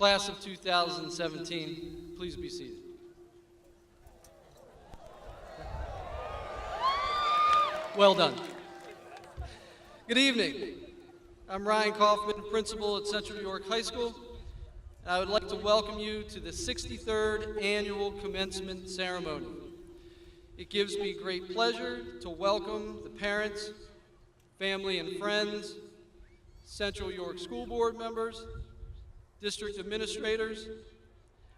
Class of 2017, please be seated. Well done. Good evening. I'm Ryan Kaufman, principal at Central York High School, and I would like to welcome you to the 63rd Annual Commencement Ceremony. It gives me great pleasure to welcome the parents, family and friends, Central York School Board members, district administrators,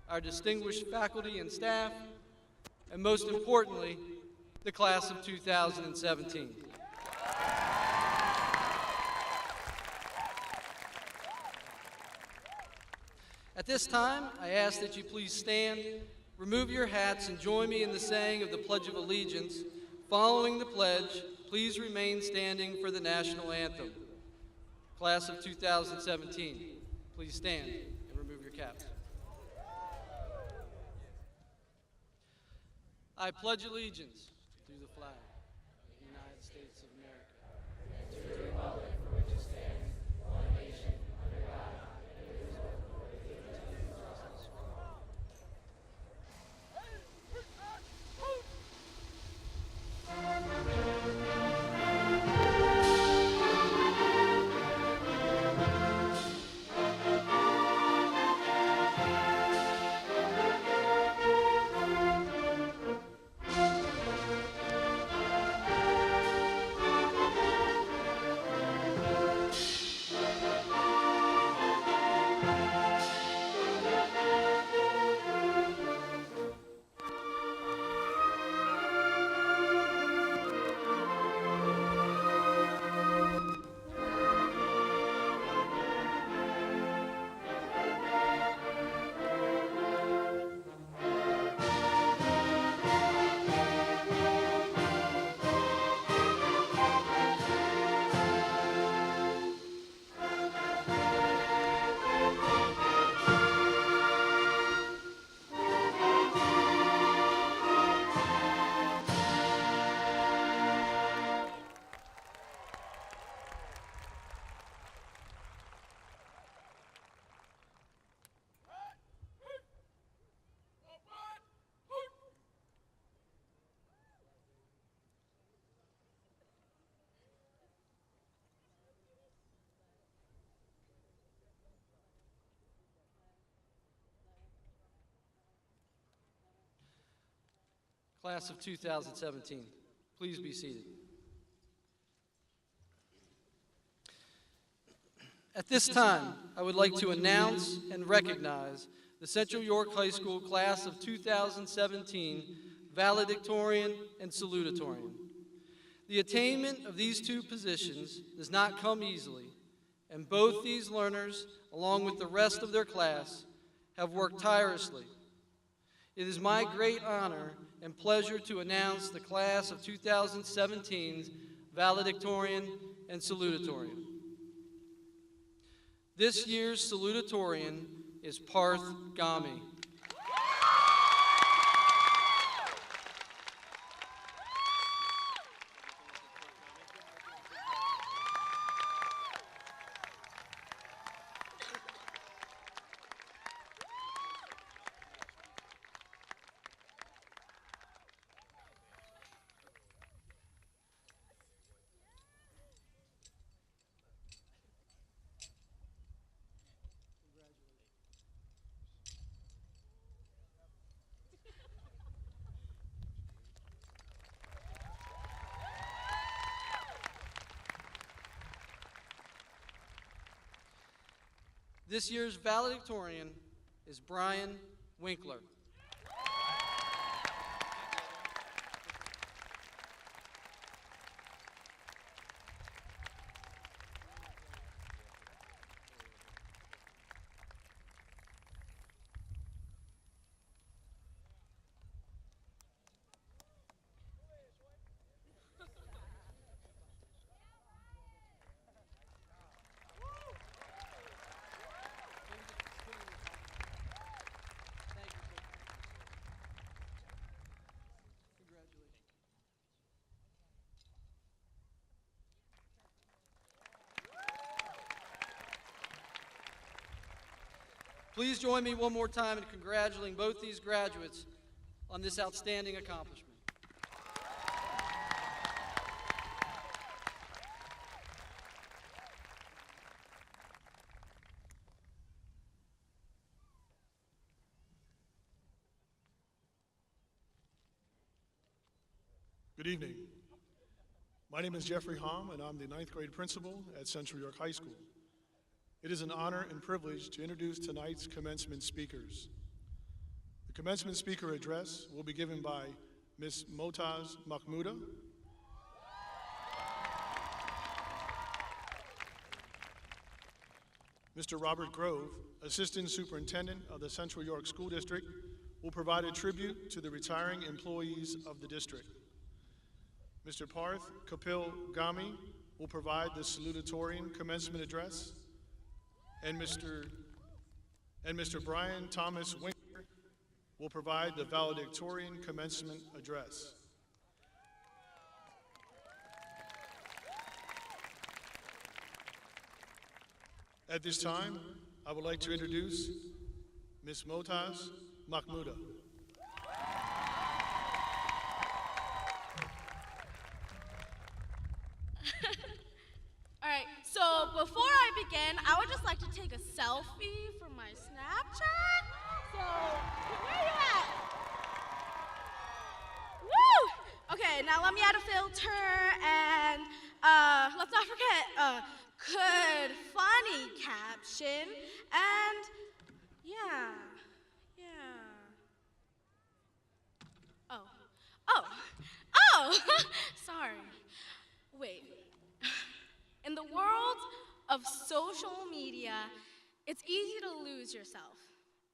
our distinguished faculty and staff, and most importantly, the class of 2017. At this time, I ask that you please stand, remove your hats, and join me in the saying of the Pledge of Allegiance. Following the pledge, please remain standing for the national anthem. Class of 2017, please stand and remove your caps. I pledge allegiance to the flag of the United States of America, and to the republic for which it stands, one nation, under God, indivisible, with liberty and justice for all. Class of 2017, please be seated. At this time, I would like to announce and recognize the Central York High School Class of 2017 Valedictorian and Salutatorian. The attainment of these two positions does not come easily, and both these learners, along with the rest of their class, have worked tirelessly. It is my great honor and pleasure to announce the class of 2017's Valedictorian and Salutatorian. This year's Salutatorian is Parth Gami. This year's valedictorian is Brian Winkler. Thank you, sir. Please join me one more time in congratulating both these graduates on this outstanding accomplishment. Good evening. My name is Jeffrey Hom, and I'm the 9th grade principal at Central York High School. It is an honor and privilege to introduce tonight's commencement speakers. The commencement speaker address will be given by Ms. Motaz Mahmouda, Mr. Robert Grove, Assistant Superintendent of the Central York School District, will provide a tribute to the retiring employees of the district. Mr. Parth Kapil Gami will provide the Salutatorian commencement address, and Mr. Brian Thomas Winker will provide the Valedictorian commencement address. At this time, I would like to introduce Ms. Motaz Mahmouda. All right, so before I begin, I would just like to take a selfie for my Snapchat. So, where you at? Woo! Okay, now let me add a filter and let's not forget good, funny caption and yeah. Oh, sorry. Wait. In the world of social media, it's easy to lose yourself.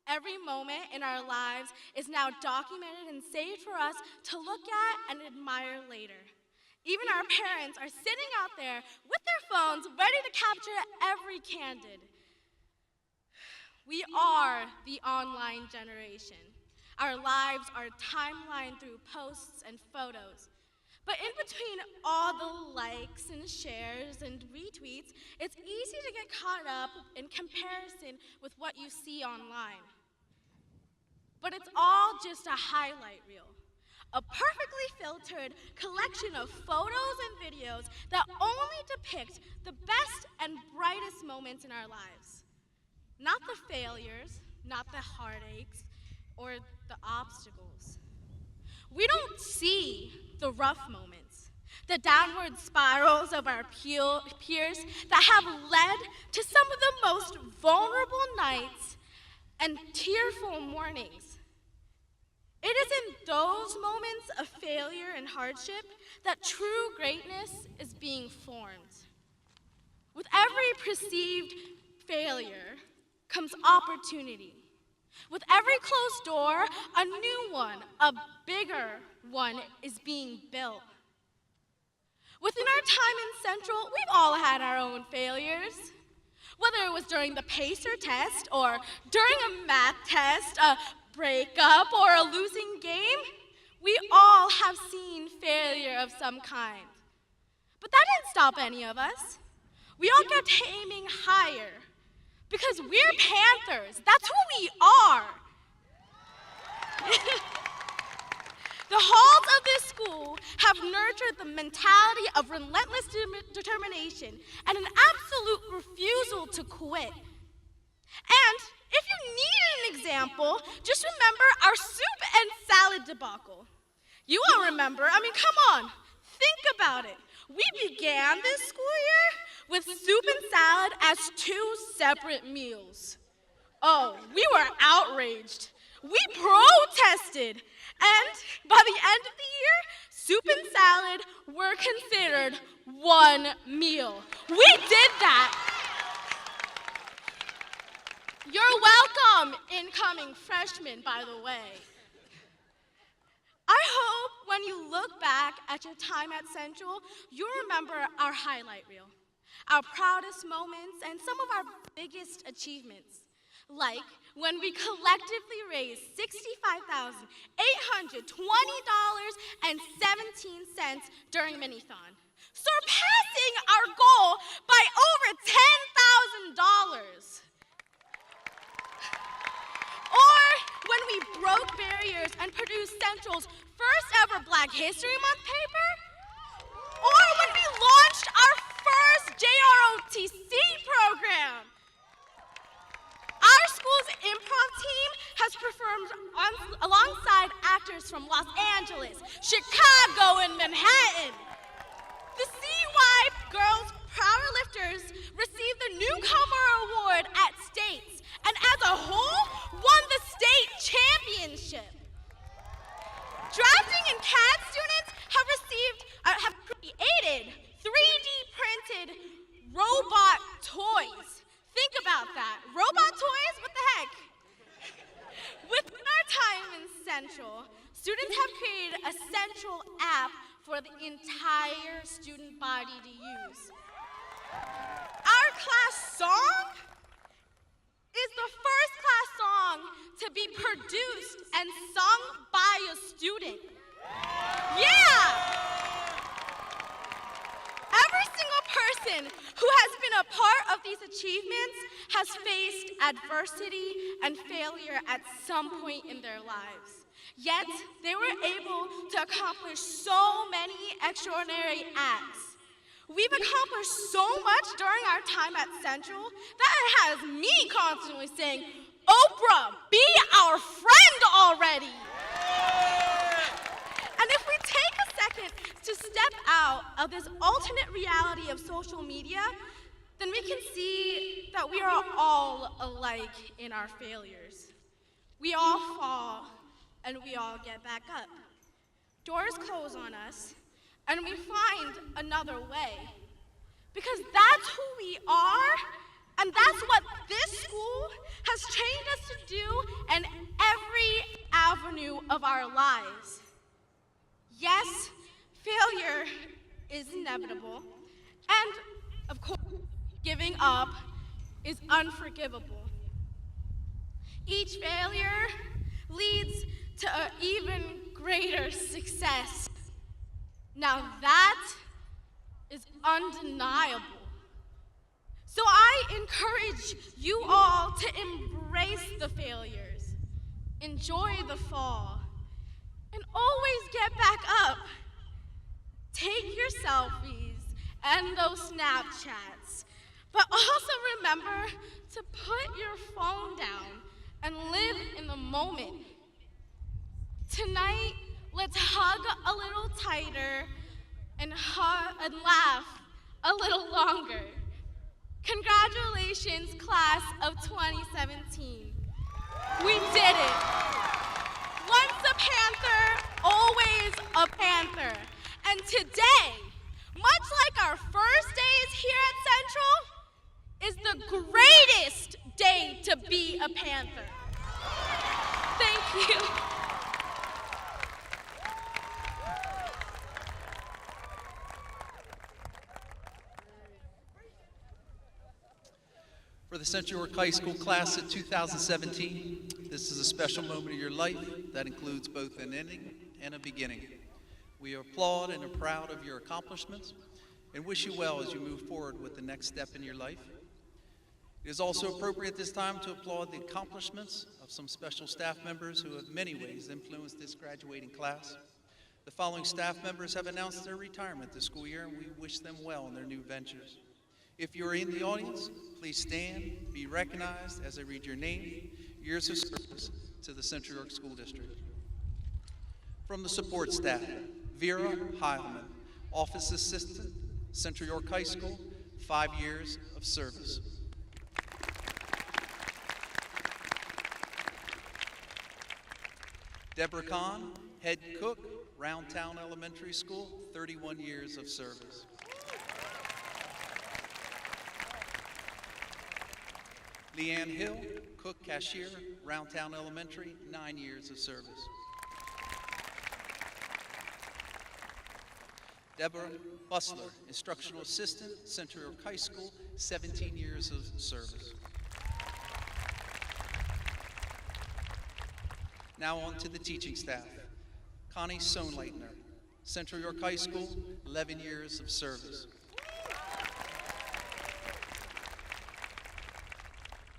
Every moment in our lives is now documented and saved for us to look at and admire later. Even our parents are sitting out there with their phones ready to capture every candid. We are the online generation. Our lives are timelined through posts and photos. But in between all the likes and shares and retweets, it's easy to get caught up in comparison with what you see online. But it's all just a highlight reel, a perfectly filtered collection of photos and videos that only depict the best and brightest moments in our lives. Not the failures, not the heartaches, or the obstacles. We don't see the rough moments, the downward spirals of our peers that have led to some of the most vulnerable nights and tearful mornings. It is in those moments of failure and hardship that true greatness is being formed. With every perceived failure comes opportunity. With every closed door, a new one, a bigger one is being built. Within our time in Central, we've all had our own failures. Whether it was during the PACER test, or during a math test, a breakup, or a losing game, we all have seen failure of some kind. But that didn't stop any of us. We all kept aiming higher. Because we're Panthers. That's who we are. The halls of this school have nurtured the mentality of relentless determination and an absolute refusal to quit. And if you need an example, just remember our soup and salad debacle. You all remember. I mean, come on. Think about it. We began this school year with soup and salad as 2 separate meals. Oh, we were outraged. We protested. And by the end of the year, soup and salad were considered 1 meal. We did that. You're welcome, incoming freshmen, by the way. I hope when you look back at your time at Central, you'll remember our highlight reel, our proudest moments, and some of our biggest achievements, like when we collectively raised $65,820.17 during Minithon, surpassing our goal by over $10,000. we broke barriers and produced Central's first ever Black History Month paper, or when we launched our first JROTC program. Our school's improv team has performed alongside actors from Los Angeles, Chicago, and Manhattan. The CY Girls Powerlifters received the Newcomer Award at States, and as a whole, won the state championship. Drafting and CAD students have created 3D printed robot toys. Think about that. Robot toys? What the heck? Within our time in Central, students have created a Central app for the entire student body to use. Our class song is the first class song to be produced and sung by a student. Yeah! Every single person who has been a part of these achievements has faced adversity and failure at some point in their lives. Yet, they were able to accomplish so many extraordinary acts. We've accomplished so much during our time at Central that it has me constantly saying, Oprah, be our friend already. And if we take a second to step out of this alternate reality of social media, then we can see that we are all alike in our failures. We all fall, and we all get back up. Doors close on us, and we find another way. Because that's who we are, and that's what this school has trained us to do in every avenue of our lives. Yes, failure is inevitable, and of course, giving up is unforgivable. Each failure leads to an even greater success. Now that is undeniable. So I encourage you all to embrace the failures, enjoy the fall, and always get back up. Take your selfies and those Snapchats, but also remember to put your phone down and live in the moment. Tonight, let's hug a little tighter and laugh a little longer. Congratulations, class of 2017. We did it. Once a Panther, always a Panther. And today, much like our first days here at Central, is the greatest day to be a Panther. Thank you. For the Central York High School class of 2017, this is a special moment of your life that includes both an ending and a beginning. We applaud and are proud of your accomplishments and wish you well as you move forward with the next step in your life. It is also appropriate this time to applaud the accomplishments of some special staff members who have in many ways influenced this graduating class. The following staff members have announced their retirement this school year, and we wish them well in their new ventures. If you are in the audience, please stand, be recognized as I read your name, years of service to the Central York School District. From the support staff, Vera Heilman, Office Assistant, Central York High School, 5 years of service. Deborah Kahn, Head Cook, Round Town Elementary School, 31 years of service. Leanne Hill, Cook Cashier, Round Town Elementary, 9 years of service. Deborah Bustler, Instructional Assistant, Central York High School, 17 years of service. Now on to the teaching staff. Connie Sohnleitner, Central York High School, 11 years of service.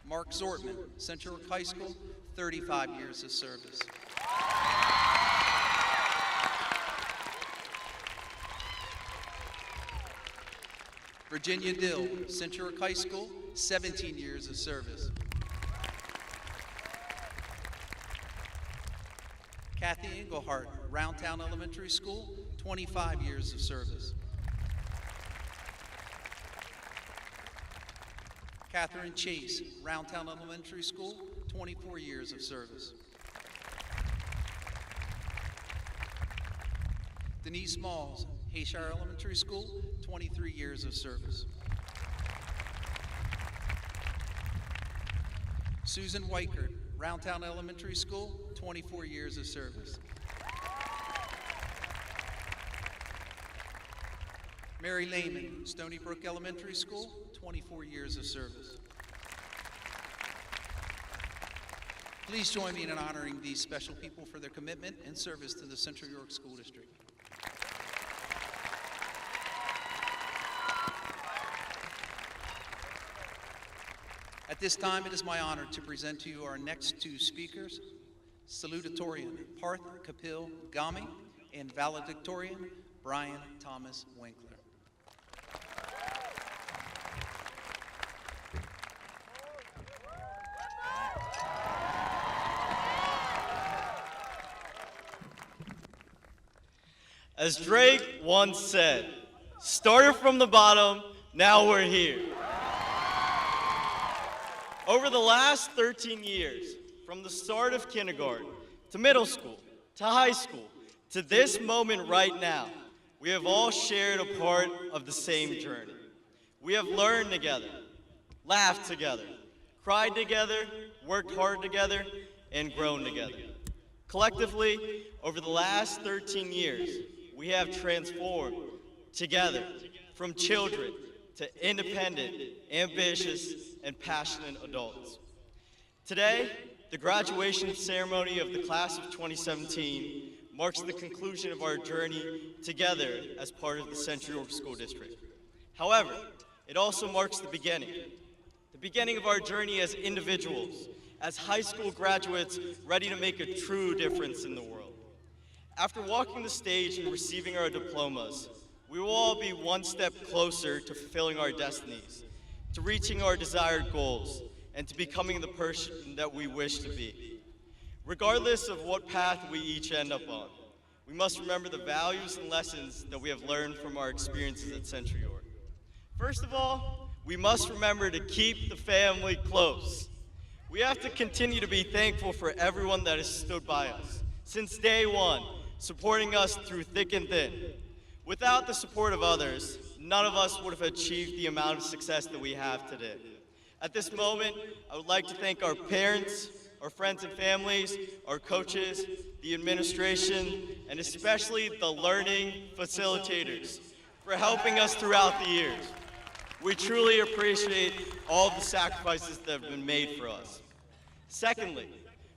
Mark Zortman, Central York High School, 35 years of service. Virginia Dill, Central York High School, 17 years of service. Kathy Engelhart, Roundtown Elementary School, 25 years of service. Catherine Chase, Roundtown Elementary School, 24 years of service. Denise Smalls, Hayshire Elementary School, 23 years of service. Susan Weichert, Roundtown Elementary School, 24 years of service. Mary Lehman, Stony Brook Elementary School, 24 years of service. Please join me in honoring these special people for their commitment and service to the Central York School District. At this time, it is my honor to present to you our next two speakers, Salutatorian Parth Kapil Gami and Valedictorian Brian Thomas Winkler. As Drake once said, started from the bottom, now we're here. Over the last 13 years, from the start of kindergarten, to middle school, to high school, to this moment right now, we have all shared a part of the same journey. We have learned together, laughed together, cried together, worked hard together, and grown together. Collectively, over the last 13 years, we have transformed together from children to independent, ambitious, and passionate adults. Today, the graduation ceremony of the class of 2017 marks the conclusion of our journey together as part of the Central York School District. However, it also marks the beginning of our journey as individuals, as high school graduates ready to make a true difference in the world. After walking the stage and receiving our diplomas, we will all be one step closer to fulfilling our destinies, to reaching our desired goals, and to becoming the person that we wish to be. Regardless of what path we each end up on, we must remember the values and lessons that we have learned from our experiences at Central York. First of all, we must remember to keep the family close. We have to continue to be thankful for everyone that has stood by us since day one, supporting us through thick and thin. Without the support of others, none of us would have achieved the amount of success that we have today. At this moment, I would like to thank our parents, our friends and families, our coaches, the administration, and especially the learning facilitators for helping us throughout the years. We truly appreciate all of the sacrifices that have been made for us. Secondly,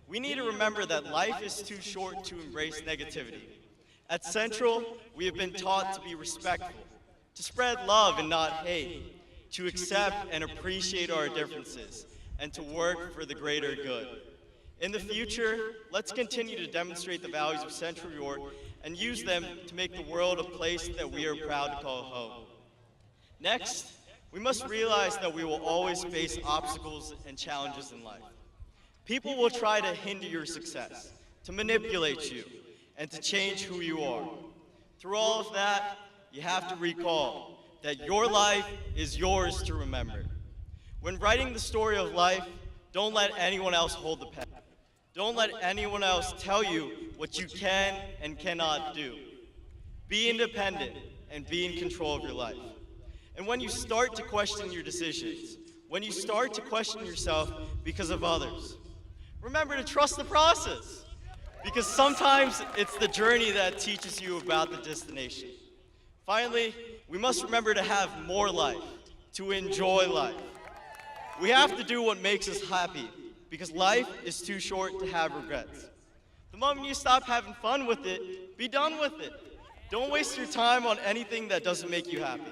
we need to remember that life is too short to embrace negativity. At Central, we have been taught to be respectful, to spread love and not hate, to accept and appreciate our differences, and to work for the greater good. In the future, let's continue to demonstrate the values of Central York and use them to make the world a place that we are proud to call home. Next, we must realize that we will always face obstacles and challenges in life. People will try to hinder your success, to manipulate you, and to change who you are. Through all of that, you have to recall that your life is yours to remember. When writing the story of life, don't let anyone else hold the pen. Don't let anyone else tell you what you can and cannot do. Be independent and be in control of your life. And when you start to question your decisions, when you start to question yourself because of others, remember to trust the process, because sometimes it's the journey that teaches you about the destination. Finally, we must remember to have more life, to enjoy life. We have to do what makes us happy, because life is too short to have regrets. The moment you stop having fun with it, be done with it. Don't waste your time on anything that doesn't make you happy.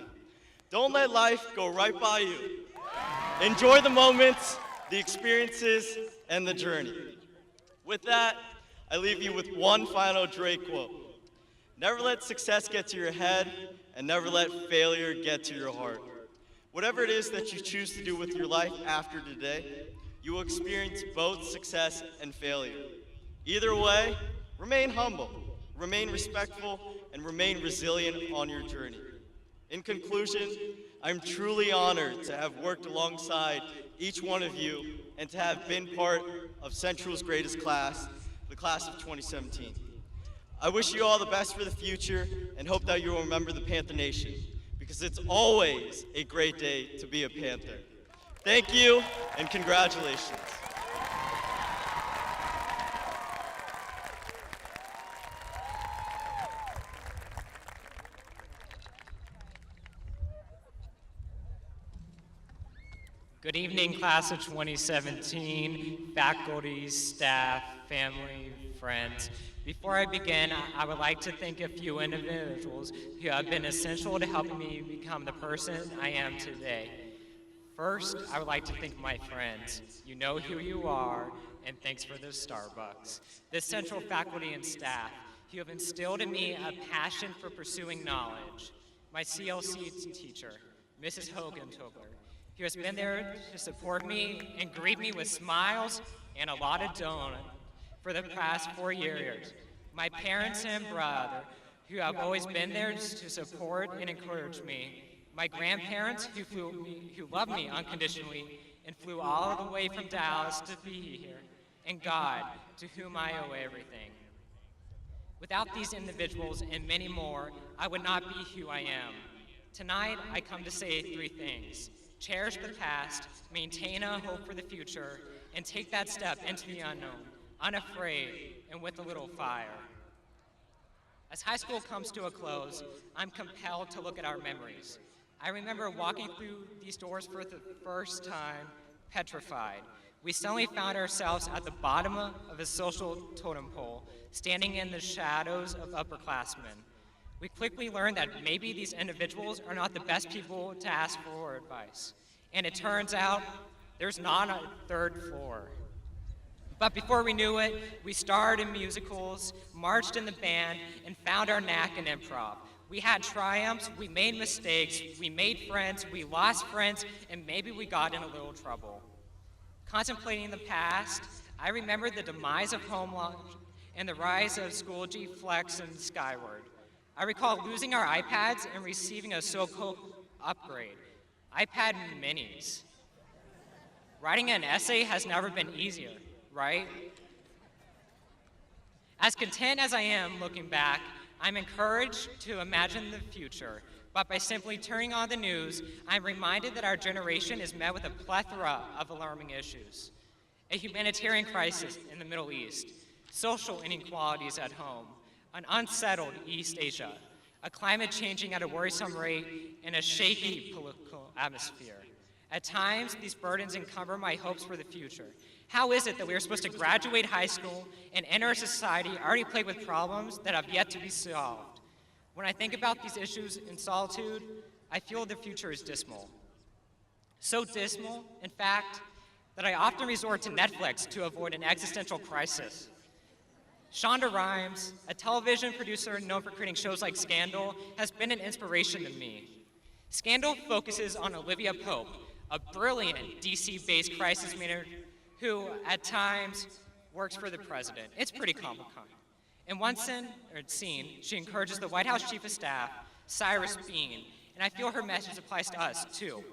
Don't let life go right by you. Enjoy the moments, the experiences, and the journey. With that, I leave you with one final Drake quote. Never let success get to your head, and never let failure get to your heart. Whatever it is that you choose to do with your life after today, you will experience both success and failure. Either way, remain humble, remain respectful, and remain resilient on your journey. In conclusion, I'm truly honored to have worked alongside each one of you and to have been part of Central's greatest class, the class of 2017. I wish you all the best for the future and hope that you will remember the Panther Nation, because it's always a great day to be a Panther. Thank you and congratulations. Good evening, class of 2017, faculty, staff, family, friends. Before I begin, I would like to thank a few individuals who have been essential to helping me become the person I am today. First, I would like to thank my friends. You know who you are, and thanks for the Starbucks. The Central faculty and staff, who have instilled in me a passion for pursuing knowledge. My CLC teacher, Mrs. Hogan-Tobler, who has been there to support me and greet me with smiles and a lot of donuts for the past 4 years. My parents and brother, who have always been there to support and encourage me. My grandparents, who love me unconditionally and flew all the way from Dallas to be here. And God, to whom I owe everything. Without these individuals and many more, I would not be who I am. Tonight, I come to say 3 things. Cherish the past, maintain a hope for the future, and take that step into the unknown, unafraid and with a little fire. As high school comes to a close, I'm compelled to look at our memories. I remember walking through these doors for the first time, petrified. We suddenly found ourselves at the bottom of a social totem pole, standing in the shadows of upperclassmen. We quickly learned that maybe these individuals are not the best people to ask for advice. And it turns out there's not a 3rd floor. But before we knew it, we starred in musicals, marched in the band, and found our knack in improv. We had triumphs, we made mistakes, we made friends, we lost friends, and maybe we got in a little trouble. Contemplating the past, I remember the demise of home lunch and the rise of Schoology, Flex, and Skyward. I recall losing our iPads and receiving a so-called upgrade, iPad minis. Writing an essay has never been easier, right? As content as I am looking back, I'm encouraged to imagine the future, but by simply turning on the news, I'm reminded that our generation is met with a plethora of alarming issues. A humanitarian crisis in the Middle East, social inequalities at home, an unsettled East Asia, a climate changing at a worrisome rate, and a shaky political atmosphere. At times, these burdens encumber my hopes for the future. How is it that we are supposed to graduate high school and enter a society already plagued with problems that have yet to be solved? When I think about these issues in solitude, I feel the future is dismal. So dismal, in fact, that I often resort to Netflix to avoid an existential crisis. Shonda Rhimes, a television producer known for creating shows like Scandal, has been an inspiration to me. Scandal focuses on Olivia Pope, a brilliant DC-based crisis manager who, at times, works for the president. It's pretty comical. In one scene, she encourages the White House Chief of Staff, Cyrus Bean, and I feel her message applies to us, too.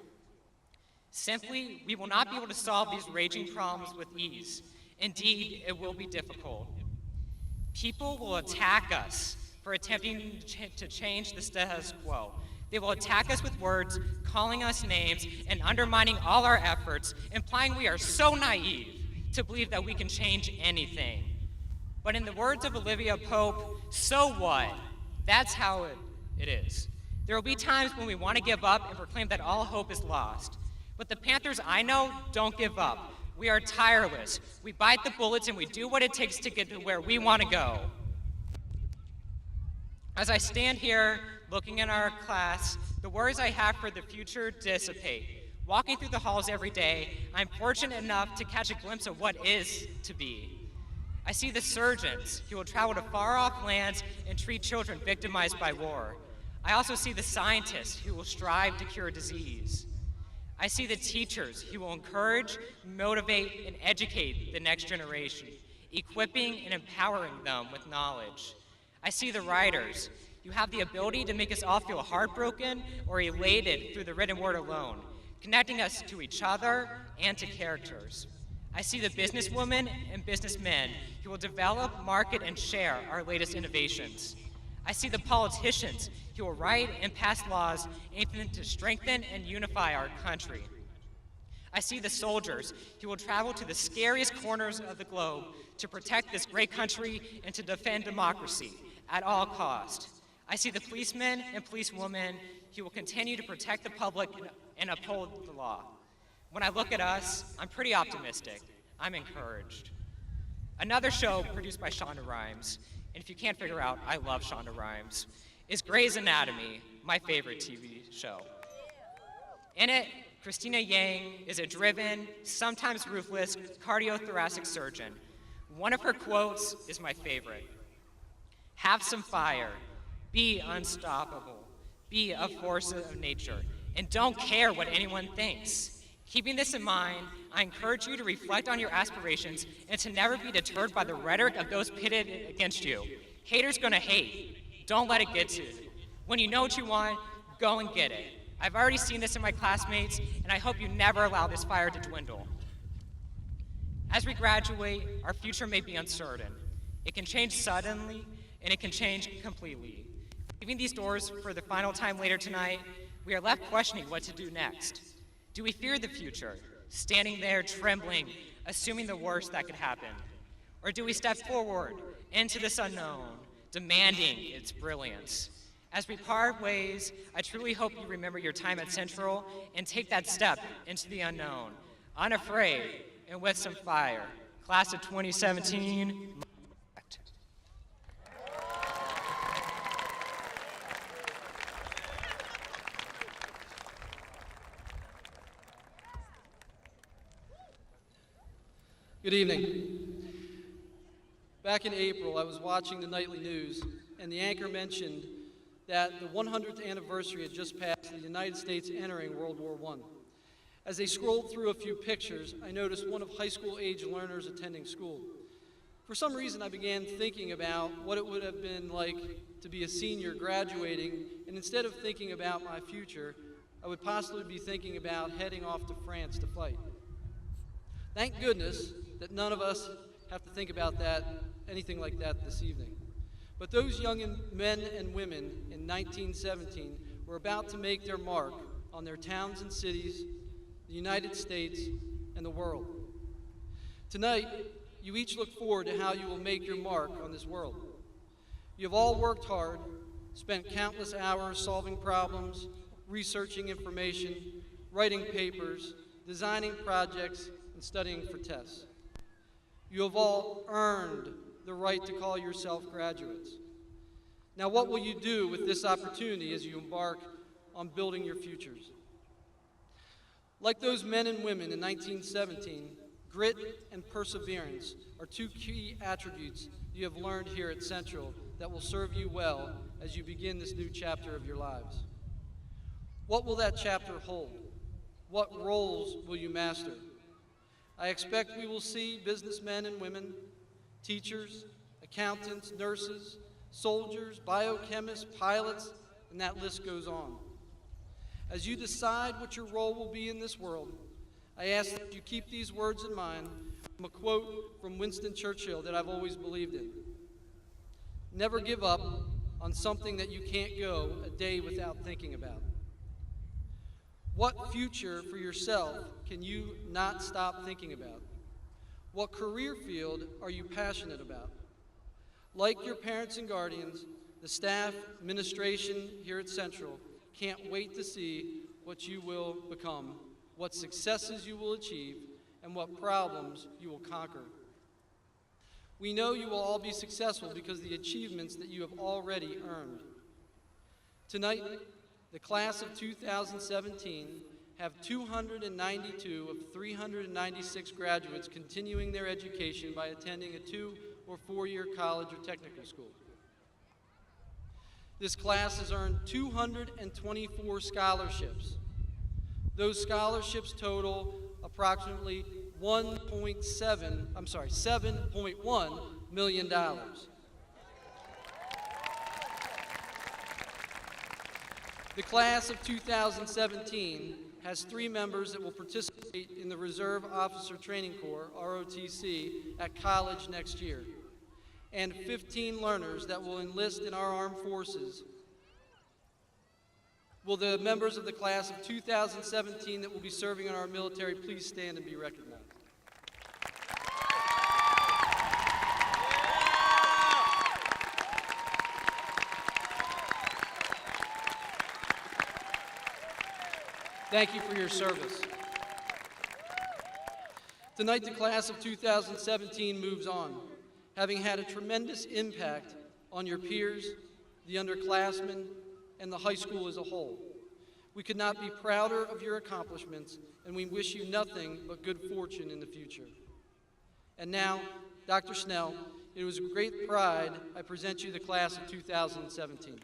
Simply, we will not be able to solve these raging problems with ease. Indeed, it will be difficult. People will attack us for attempting to change the status quo. They will attack us with words, calling us names, and undermining all our efforts, implying we are so naive to believe that we can change anything. But in the words of Olivia Pope, so what? That's how it is. There will be times when we want to give up and proclaim that all hope is lost. But the Panthers I know don't give up. We are tireless. We bite the bullets and we do what it takes to get to where we want to go. As I stand here looking in our class, the worries I have for the future dissipate. Walking through the halls every day, I'm fortunate enough to catch a glimpse of what is to be. I see the surgeons who will travel to far-off lands and treat children victimized by war. I also see the scientists who will strive to cure disease. I see the teachers who will encourage, motivate, and educate the next generation, equipping and empowering them with knowledge. I see the writers who have the ability to make us all feel heartbroken or elated through the written word alone, connecting us to each other and to characters. I see the businesswomen and businessmen who will develop, market, and share our latest innovations. I see the politicians who will write and pass laws aimed to strengthen and unify our country. I see the soldiers who will travel to the scariest corners of the globe to protect this great country and to defend democracy at all costs. I see the policemen and policewomen who will continue to protect the public and uphold the law. When I look at us, I'm pretty optimistic. I'm encouraged. Another show produced by Shonda Rhimes, and if you can't figure out, I love Shonda Rhimes, is Grey's Anatomy, my favorite TV show. In it, Christina Yang is a driven, sometimes ruthless, cardiothoracic surgeon. One of her quotes is my favorite. Have some fire, be unstoppable, be a force of nature, and don't care what anyone thinks. Keeping this in mind, I encourage you to reflect on your aspirations and to never be deterred by the rhetoric of those pitted against you. Haters gonna hate. Don't let it get to you. When you know what you want, go and get it. I've already seen this in my classmates, and I hope you never allow this fire to dwindle. As we graduate, our future may be uncertain. It can change suddenly, and it can change completely. Leaving these doors for the final time later tonight, we are left questioning what to do next. Do we fear the future, standing there trembling, assuming the worst that could happen? Or do we step forward into this unknown, demanding its brilliance? As we part ways, I truly hope you remember your time at Central and take that step into the unknown, unafraid and with some fire. Class of 2017. Good evening. Back in April, I was watching the nightly news, and the anchor mentioned that the 100th anniversary had just passed of the United States entering World War I. As they scrolled through a few pictures, I noticed one of high school-age learners attending school. For some reason, I began thinking about what it would have been like to be a senior graduating, and instead of thinking about my future, I would possibly be thinking about heading off to France to fight. Thank goodness that none of us have to think about anything like that this evening. But those young men and women in 1917 were about to make their mark on their towns and cities, the United States, and the world. Tonight, you each look forward to how you will make your mark on this world. You have all worked hard, spent countless hours solving problems, researching information, writing papers, designing projects, and studying for tests. You have all earned the right to call yourself graduates. Now, what will you do with this opportunity as you embark on building your futures? Like those men and women in 1917, grit and perseverance are two key attributes you have learned here at Central that will serve you well as you begin this new chapter of your lives. What will that chapter hold? What roles will you master? I expect we will see businessmen and women, teachers, accountants, nurses, soldiers, biochemists, pilots, and that list goes on. As you decide what your role will be in this world, I ask that you keep these words in mind from a quote from Winston Churchill that I've always believed in. Never give up on something that you can't go a day without thinking about. What future for yourself can you not stop thinking about? What career field are you passionate about? Like your parents and guardians, the staff, administration here at Central can't wait to see what you will become, what successes you will achieve, and what problems you will conquer. We know you will all be successful because of the achievements that you have already earned. Tonight, the class of 2017 have 292 of 396 graduates continuing their education by attending a 2- or four-year college or technical school. This class has earned 224 scholarships. Those scholarships total approximately $7.1 million. The class of 2017 has 3 members that will participate in the Reserve Officer Training Corps, ROTC, at college next year, and 15 learners that will enlist in our armed forces. Will the members of the class of 2017 that will be serving in our military please stand and be recognized? Thank you for your service. Tonight, the class of 2017 moves on, having had a tremendous impact on your peers, the underclassmen, and the high school as a whole. We could not be prouder of your accomplishments, and we wish you nothing but good fortune in the future. And now, Dr. Snell, it was with great pride I present you the class of 2017.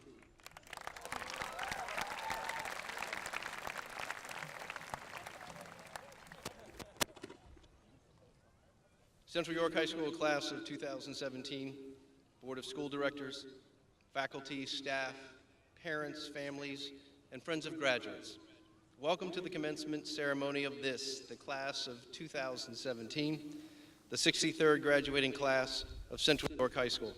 Central York High School class of 2017, Board of School Directors, faculty, staff, parents, families, and friends of graduates. Welcome to the commencement ceremony of the class of 2017, the 63rd graduating class of Central York High School.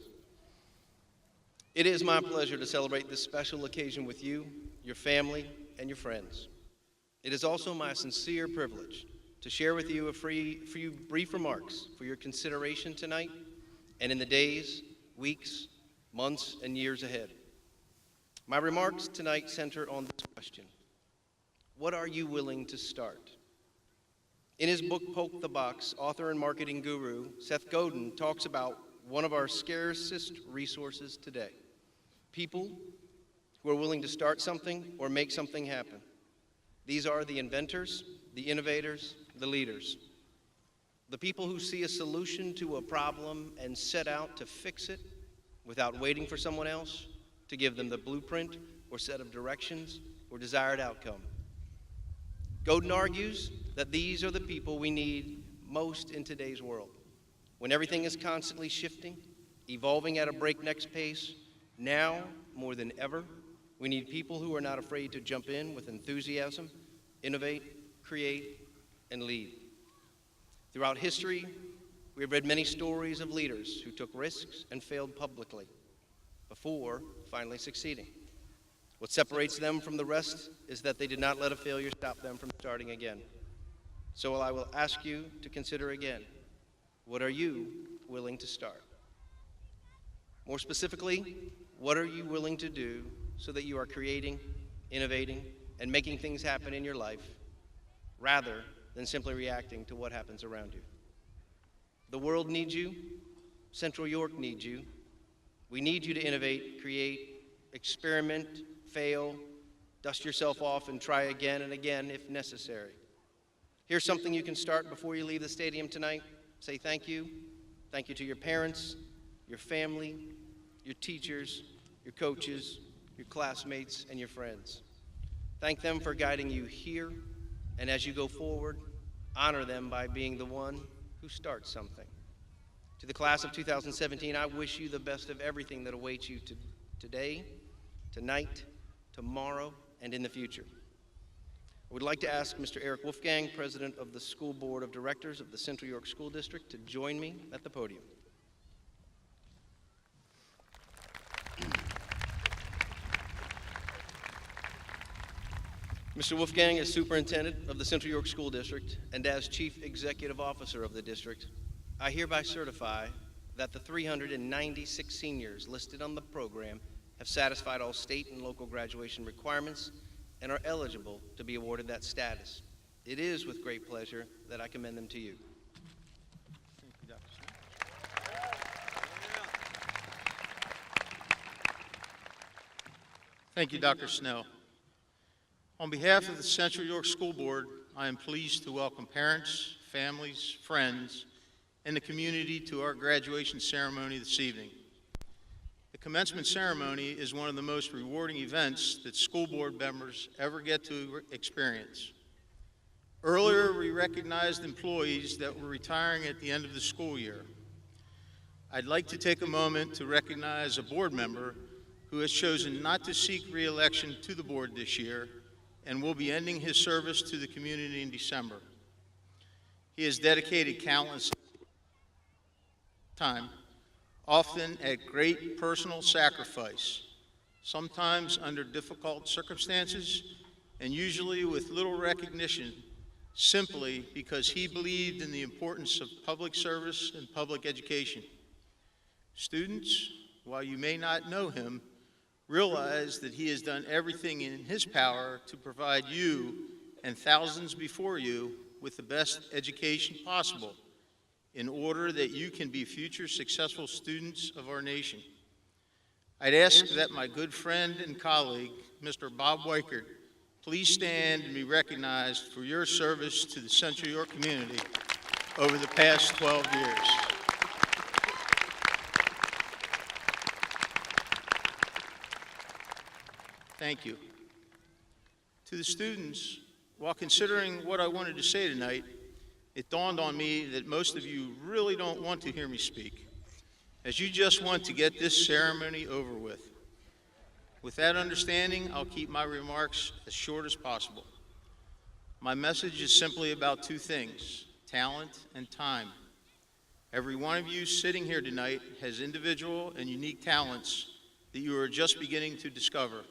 It is my pleasure to celebrate this special occasion with you, your family, and your friends. It is also my sincere privilege to share with you a few brief remarks for your consideration tonight and in the days, weeks, months, and years ahead. My remarks tonight center on this question: what are you willing to start? In his book, Poke the Box, author and marketing guru Seth Godin talks about one of our scarcest resources today: people who are willing to start something or make something happen. These are the inventors, the innovators, the leaders. The people who see a solution to a problem and set out to fix it without waiting for someone else to give them the blueprint or set of directions or desired outcome. Godin argues that these are the people we need most in today's world. When everything is constantly shifting, evolving at a breakneck pace, now more than ever, we need people who are not afraid to jump in with enthusiasm, innovate, create, and lead. Throughout history, we have read many stories of leaders who took risks and failed publicly before finally succeeding. What separates them from the rest is that they did not let a failure stop them from starting again. So I will ask you to consider again, what are you willing to start? More specifically, what are you willing to do so that you are creating, innovating, and making things happen in your life rather than simply reacting to what happens around you? The world needs you. Central York needs you. We need you to innovate, create, experiment, fail, dust yourself off, and try again and again if necessary. Here's something you can start before you leave the stadium tonight. Say thank you. Thank you to your parents, your family, your teachers, your coaches, your classmates, and your friends. Thank them for guiding you here, and as you go forward, honor them by being the one who starts something. To the class of 2017, I wish you the best of everything that awaits you today, tonight, tomorrow, and in the future. I would like to ask Mr. Eric Wolfgang, President of the School Board of Directors of the Central York School District, to join me at the podium. Mr. Wolfgang is Superintendent of the Central York School District, and as Chief Executive Officer of the district, I hereby certify that the 396 seniors listed on the program have satisfied all state and local graduation requirements and are eligible to be awarded that status. It is with great pleasure that I commend them to you. Thank you, Dr. Snell. On behalf of the Central York School Board, I am pleased to welcome parents, families, friends, and the community to our graduation ceremony this evening. The commencement ceremony is one of the most rewarding events that school board members ever get to experience. Earlier, we recognized employees that were retiring at the end of the school year. I'd like to take a moment to recognize a board member who has chosen not to seek re-election to the board this year and will be ending his service to the community in December. He has dedicated countless time, often at great personal sacrifice, sometimes under difficult circumstances, and usually with little recognition, simply because he believed in the importance of public service and public education. Students, while you may not know him, realize that he has done everything in his power to provide you and thousands before you with the best education possible in order that you can be future successful students of our nation. I'd ask that my good friend and colleague, Mr. Bob Weichert, please stand and be recognized for your service to the Central York community over the past 12 years. Thank you. To the students, while considering what I wanted to say tonight, it dawned on me that most of you really don't want to hear me speak, as you just want to get this ceremony over with. With that understanding, I'll keep my remarks as short as possible. My message is simply about two things: talent and time. Every one of you sitting here tonight has individual and unique talents that you are just beginning to discover.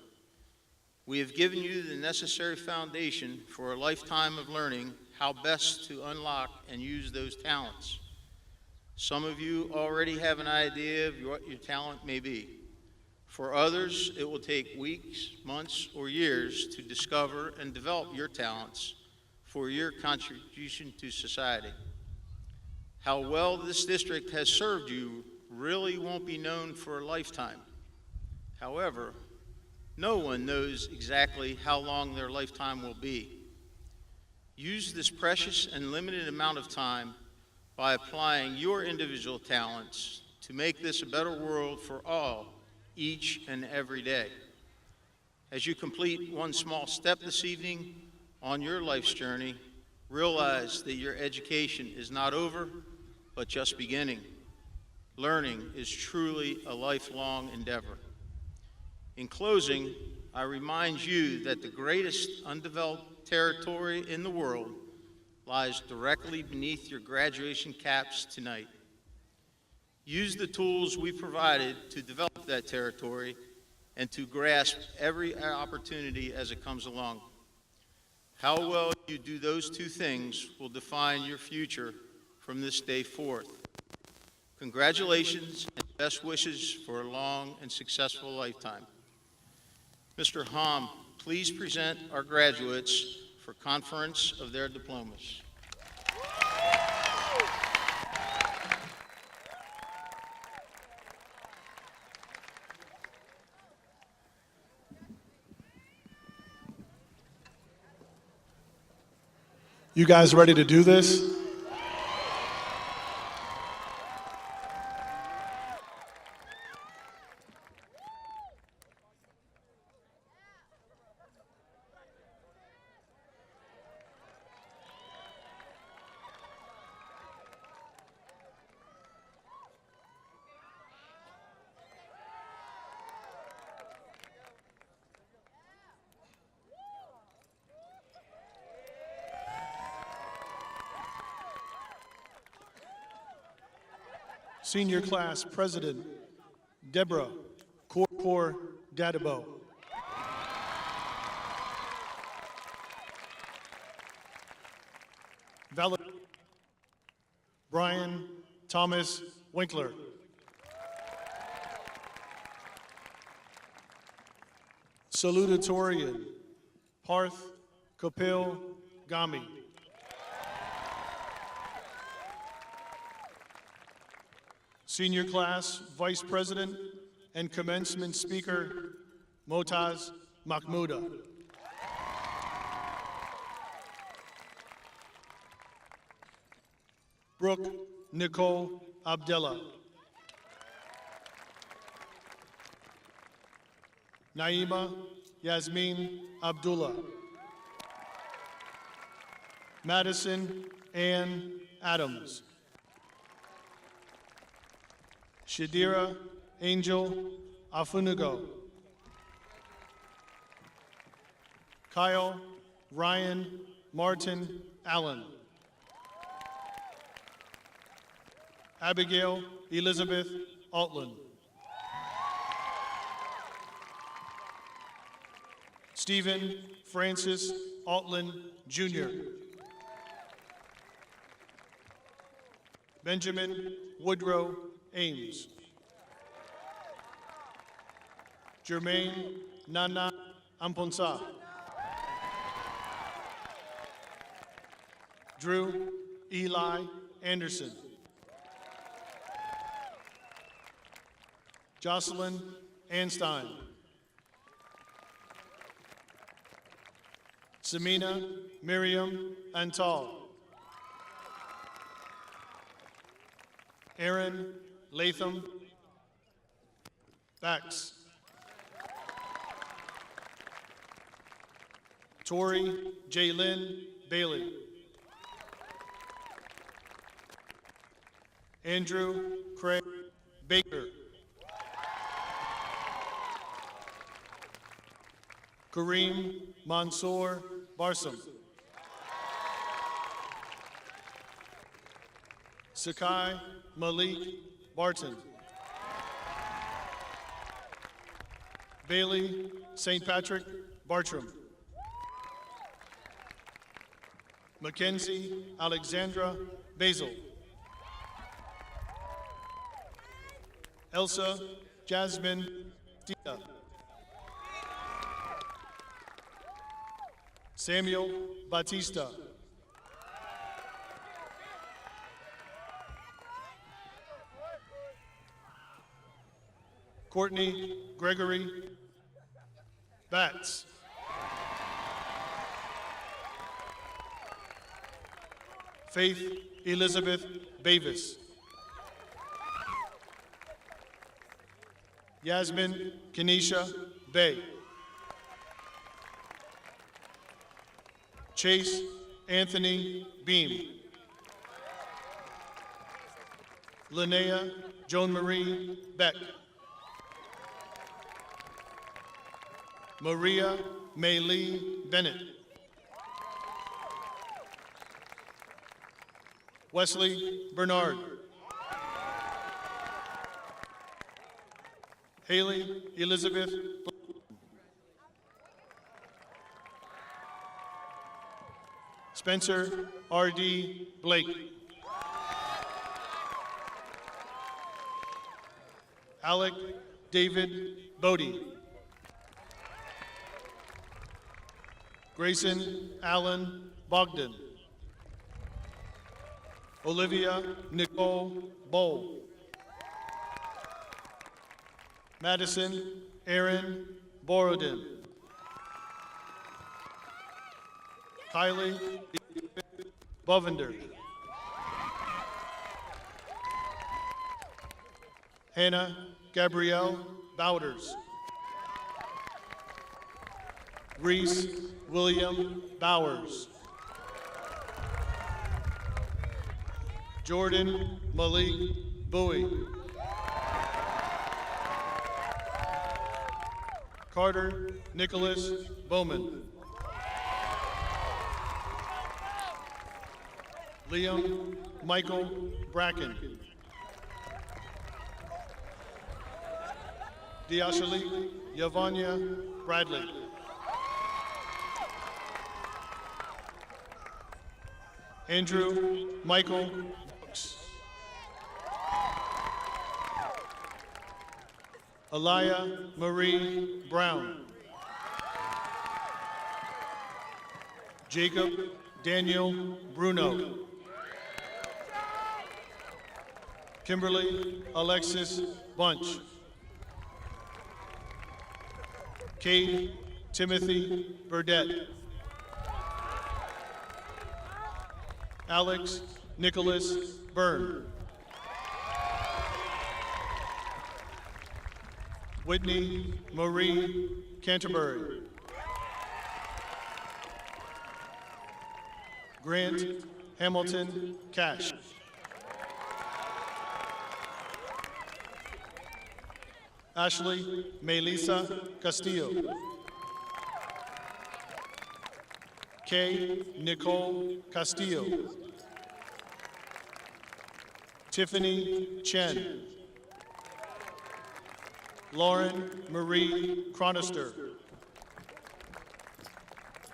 We have given you the necessary foundation for a lifetime of learning how best to unlock and use those talents. Some of you already have an idea of what your talent may be. For others, it will take weeks, months, or years to discover and develop your talents for your contribution to society. How well this district has served you really won't be known for a lifetime. However, no one knows exactly how long their lifetime will be. Use this precious and limited amount of time by applying your individual talents to make this a better world for all, each and every day. As you complete one small step this evening on your life's journey, realize that your education is not over, but just beginning. Learning is truly a lifelong endeavor. In closing, I remind you that the greatest undeveloped territory in the world lies directly beneath your graduation caps tonight. Use the tools we provided to develop that territory and to grasp every opportunity as it comes along. How well you do those two things will define your future from this day forth. Congratulations and best wishes for a long and successful lifetime. Mr. Hom, please present our graduates for conference of their diplomas. You guys ready to do this? Senior Class President, Deborah Corpor Dadabo. Valedictorian, Brian Thomas Winkler. Salutatorian, Parth Kapil Gami. Senior Class Vice President and Commencement Speaker, Motaz Mahmouda. Brooke Nicole Abdullah. Naima Yasmin Abdullah. Madison Ann Adams. Shadira Angel Afunugo. Kyle Ryan Martin Allen. Abigail Elizabeth Altland. Stephen Francis Altland, Jr. Benjamin Woodrow Ames. Jermaine Nana Amponsa. Drew Eli Anderson. Jocelyn Anstein. Samina Miriam Antal. Aaron Latham Bax. Tori Jaylyn Bailey. Andrew Craig Baker. Kareem Mansour Barsam. Sakai Malik Barton. Bailey St. Patrick Bartram. Mackenzie Alexandra Basil. Elsa Jasmine Tia. Samuel Batista. Courtney Gregory Batts. Faith Elizabeth Bavis. Yasmin Kenesha Bay. Chase Anthony Beam. Linnea Joan Marie Beck. Maria May Lee Bennett. Wesley Bernard. Haley Elizabeth. Spencer R.D. Blake. Alec David Bodie. Grayson Allen Bogdan. Olivia Nicole Bowl. Madison Aaron Borodin. Kylie Bovender. Hannah Gabrielle Bowders. Reese William Bowers. Jordan Malik Bowie. Carter Nicholas Bowman. Liam Michael Bracken. Diashali Yavanya Bradley. Andrew Michael Brooks. Alaya Marie Brown. Jacob Daniel Bruno. Kimberly Alexis Bunch. Cade Timothy Burdett. Alex Nicholas Byrne. Whitney Marie Canterbury. Grant Hamilton Cash. Ashley Melissa Castillo. Kay Nicole Castillo. Tiffany Chen. Lauren Marie Chronister.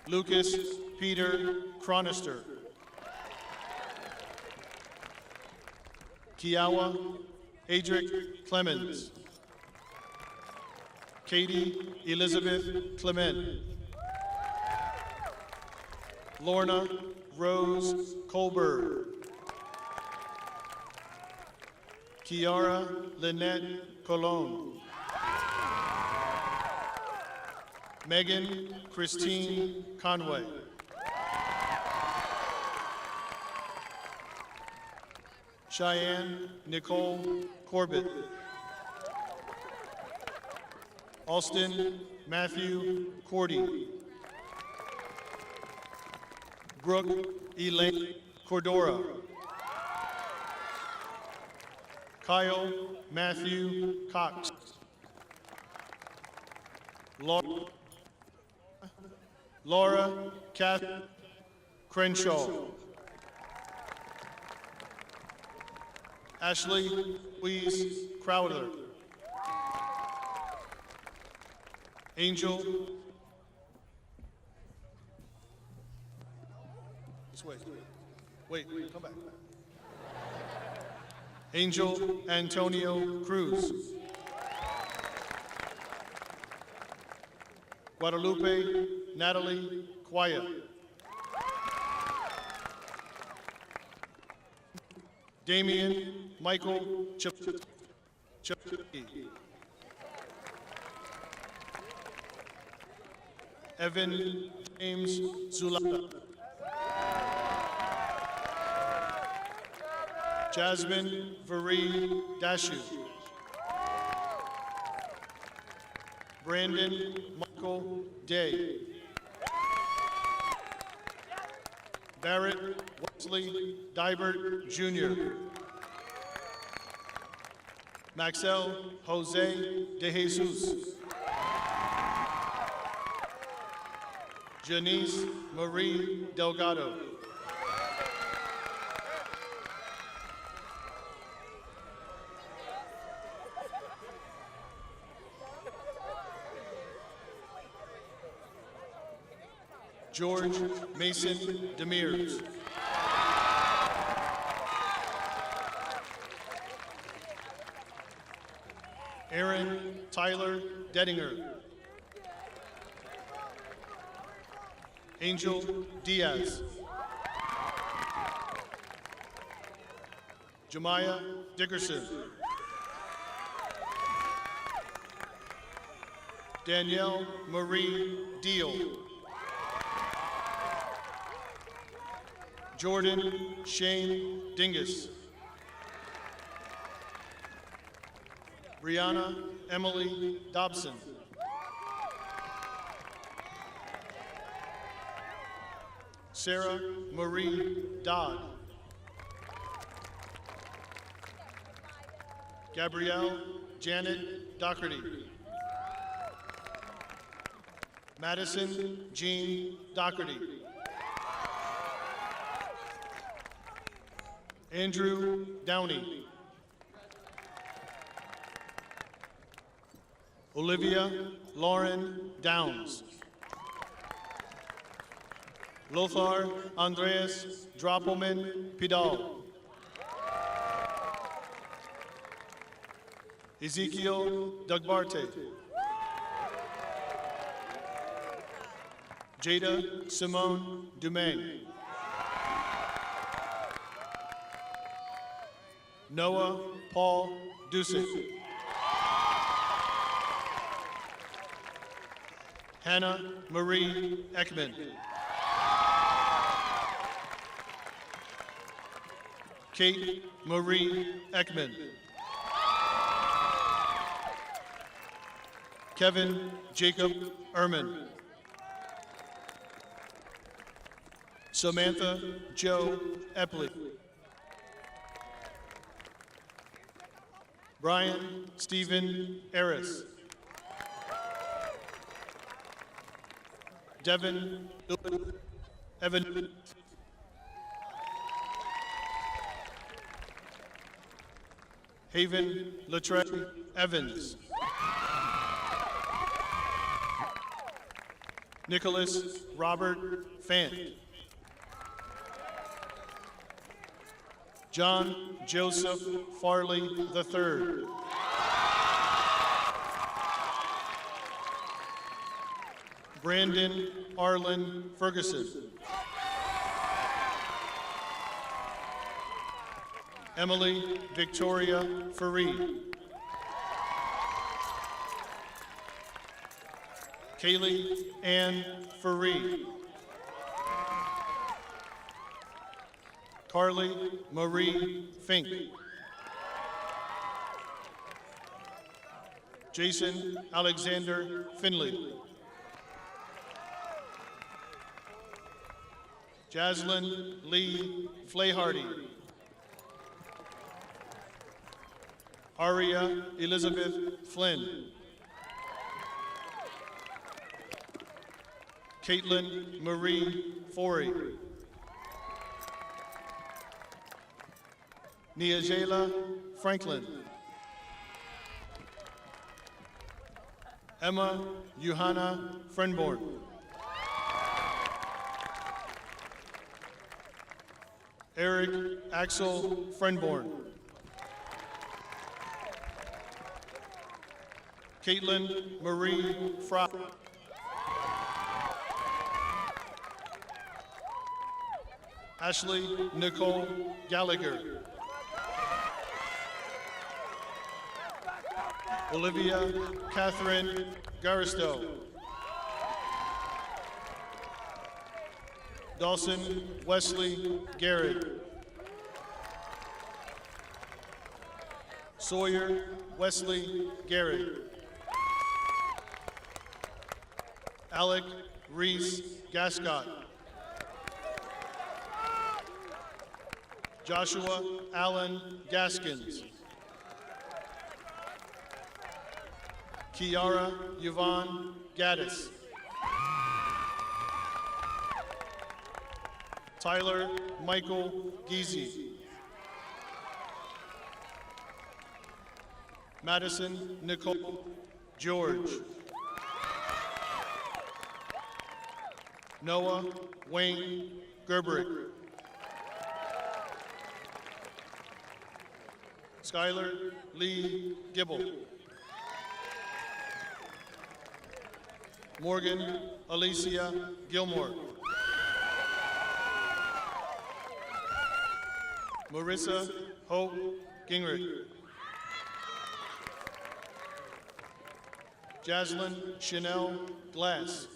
Lucas Peter Chronister. Kiawa Adric Clemens. Katie Elizabeth Clement. Lorna Rose Colbert. Kiara Lynette Colon. Megan Christine Conway. Cheyenne Nicole Corbett. Austin Matthew Cordy. Brooke Elaine Cordora. Kyle Matthew Cox. Laura Kath Crenshaw. Ashley Louise Crowder. Angel. Just wait. Wait, come back. Angel Antonio Cruz. Guadalupe Natalie Quaya. Damian Michael Chapsky. Evan James Zulata. Jasmine Varee Dashu. Brandon Michael Day. Barrett Wesley Dibert Jr. Maxell Jose De Jesus. Janice Marie Delgado. George Mason Demers. Aaron Tyler Dedinger. Angel Diaz. Jemiah Dickerson. Danielle Marie Deal. Jordan Shane Dingus. Brianna Emily Dobson. Sarah Marie Dodd. Gabrielle Janet Doherty. Madison Jean Doherty. Andrew Downey. Olivia Lauren Downs. Lothar Andreas Droppelman Pidal. Ezekiel Dugbarte. Jada Simone Dumaine. Noah Paul Dusick. Hannah Marie Ekman. Kate Marie Ekman. Kevin Jacob Ehrman. Samantha Jo Epley. Brian Stephen Harris. Devin Evan. Haven Latre Evans. Nicholas Robert Fant. John Joseph Farley III. Brandon Arlen Ferguson. Emily Victoria Fareed. Kaylee Ann Fareed. Carly Marie Fink. Jason Alexander Finley. Jaslyn Lee Flayhardy. Aria Elizabeth Flynn. Caitlin Marie Forey. Niajela Franklin. Emma Johanna Frenborn. Eric Axel Frenborn. Caitlin Marie Frock. Ashley Nicole Gallagher. Olivia Catherine Garisto. Dawson Wesley Garrett. Sawyer Wesley Garrett. Alec Reese Gascott. Joshua Allen Gaskins. Kiara Yvonne Gaddis. Tyler Michael Geezy. Madison Nicole George. Noah Wayne Gerberick. Skylar Lee Gibble. Morgan Alicia Gilmore. Marissa Hope Gingrich. Jaslyn Chanel Glass.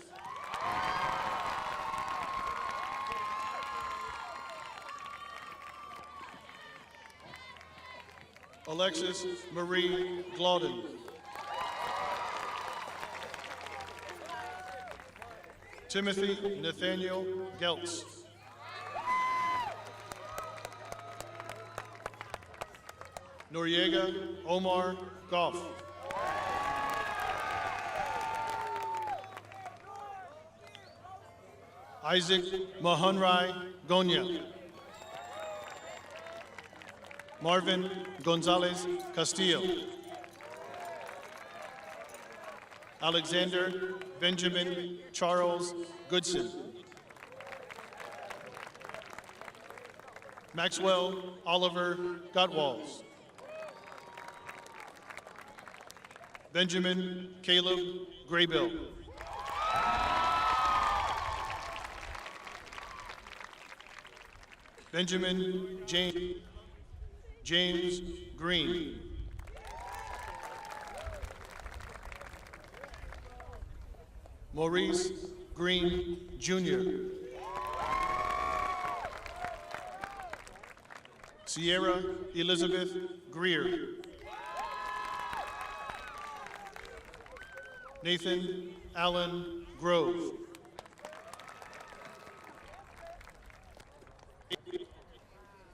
Alexis Marie Glauden. Timothy Nathaniel Geltz. Noriega Omar Goff. Isaac Mahunrai Gonya. Marvin Gonzalez Castillo. Alexander Benjamin Charles Goodson. Maxwell Oliver Gottwalls. Benjamin Caleb Graybill. Benjamin James Green. Maurice Green Jr. Sierra Elizabeth Greer. Nathan Allen Grove.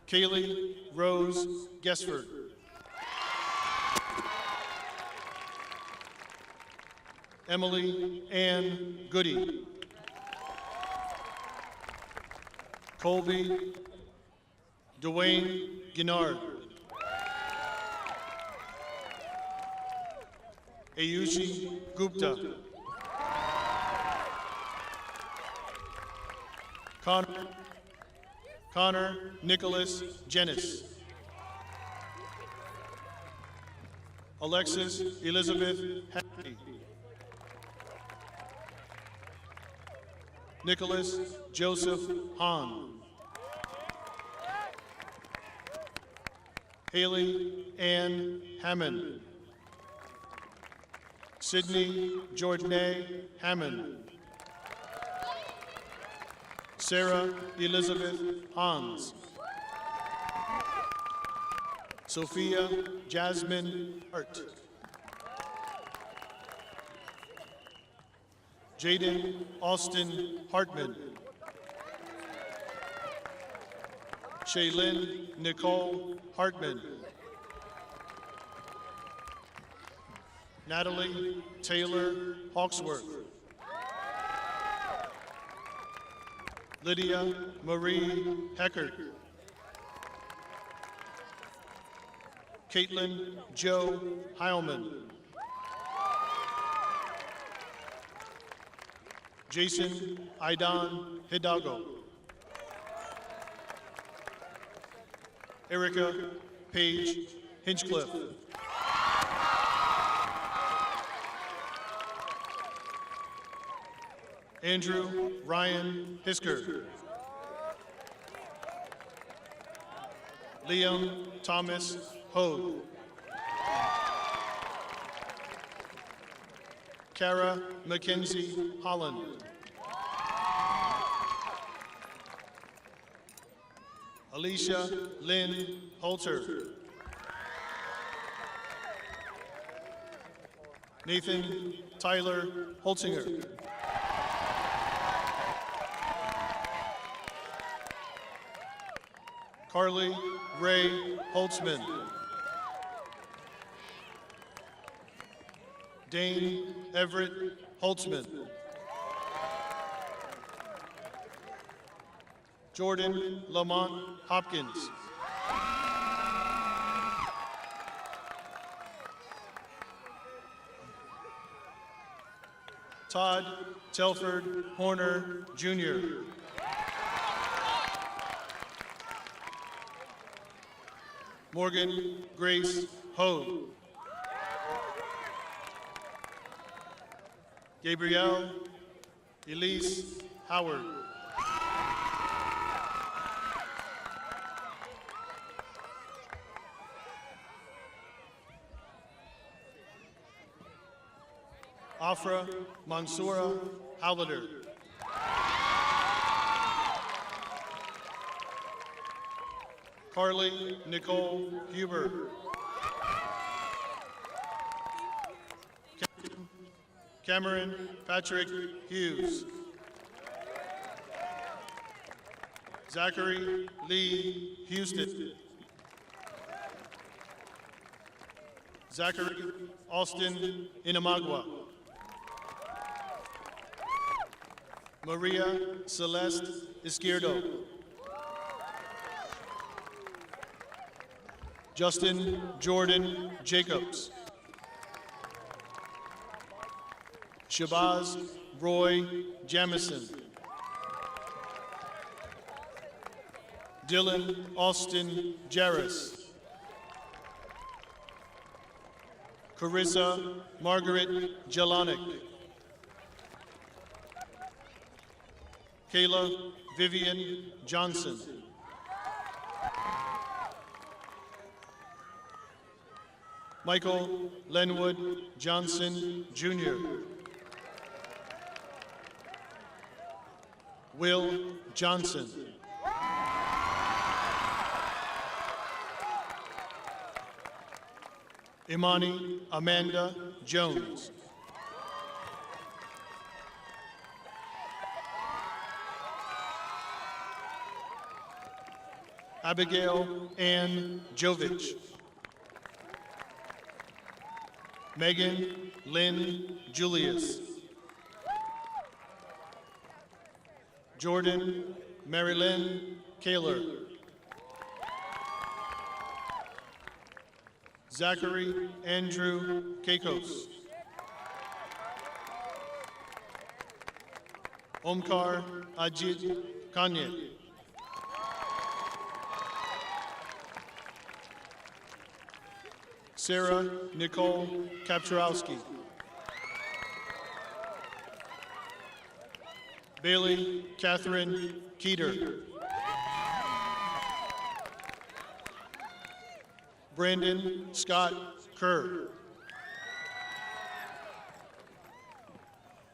Kaylee Rose Gesford. Emily Ann Goody. Colby Dwayne Guinard. Ayushi Gupta. Connor Nicholas Jennis. Alexis Elizabeth Hackney. Nicholas Joseph Hahn. Haley Ann Hammond. Sydney Jordanay Hammond. Sarah Elizabeth Hans. Sophia Jasmine Hart. Jaden Austin Hartman. Shaylin Nicole Hartman. Natalie Taylor Hawksworth. Lydia Marie Heckert. Caitlin Joe Heilman. Jason Aidan Hidalgo. Erica Paige Hinchcliffe. Andrew Ryan Hisker. Liam Thomas Hogue. Kara Mackenzie Holland. Alicia Lynn Holter. Nathan Tyler Holtinger. Carly Ray Holtzman. Dane Everett Holtzman. Jordan Lamont Hopkins. Todd Telford Horner, Jr. Morgan Grace Hogue. Gabrielle Elise Howard. Afra Mansoura Howlader. Carly Nicole Huber. Cameron Patrick Hughes. Zachary Lee Houston. Zachary Austin Inamagua. Maria Celeste Izquierdo. Justin Jordan Jacobs. Shabazz Roy Jamison. Dylan Austin Jarris. Carissa Margaret Jelonic. Kayla Vivian Johnson. Michael Lenwood Johnson, Jr. Will Johnson. Imani Amanda Jones. Abigail Ann Jovich. Megan Lynn Julius. Jordan Marilyn Kaler. Zachary Andrew Kakos. Omkar Ajit Kanye. Sarah Nicole Kapczarowski. Bailey Catherine Keeter. Brandon Scott Kerr.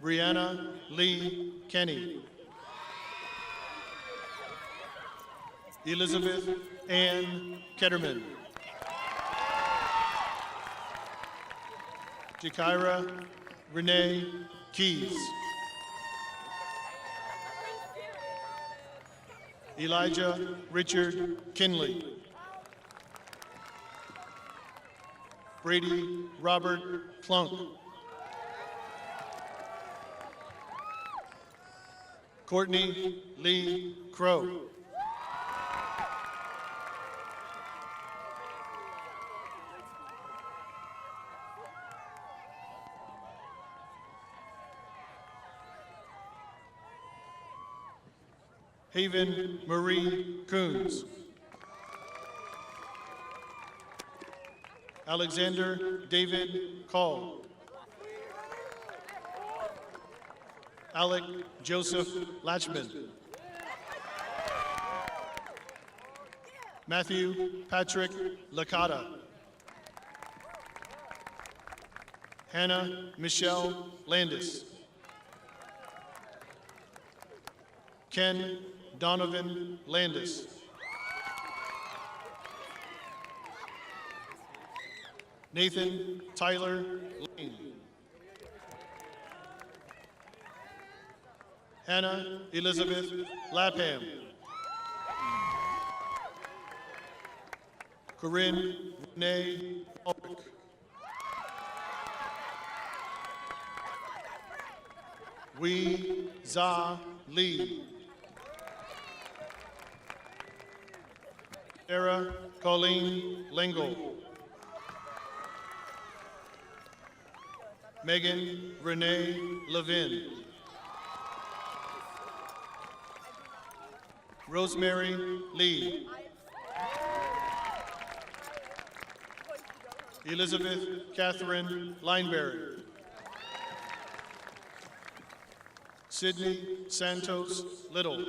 Brianna Lee Kenny. Elizabeth Ann Ketterman. Jakira Renee Keys. Elijah Richard Kinley. Brady Robert Plunk. Courtney Lee Crow. Haven Marie Coons. Alexander David Call. Alec Joseph Latchman. Matthew Patrick Licata. Hannah Michelle Landis. Ken Donovan Landis. Nathan Tyler Lane. Hannah Elizabeth Lapham. Corinne Renee Ulrich. Wee Za Lee. Sarah Colleen Lingle. Megan Renee Levin. Rosemary Lee. Elizabeth Catherine Lineberry. Sydney Santos Little.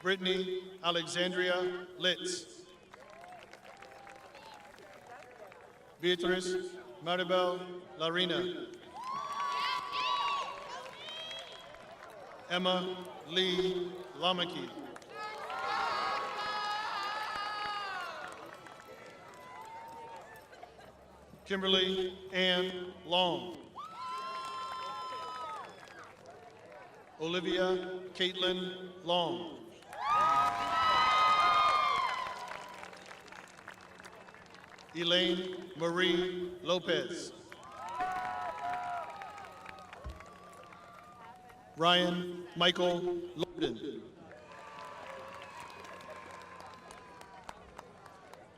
Brittany Alexandria Litz. Beatrice Maribel Larina. Emma Lee Lamaki. Kimberly Ann Long. Olivia Caitlin Long. Elaine Marie Lopez. Ryan Michael Lorden.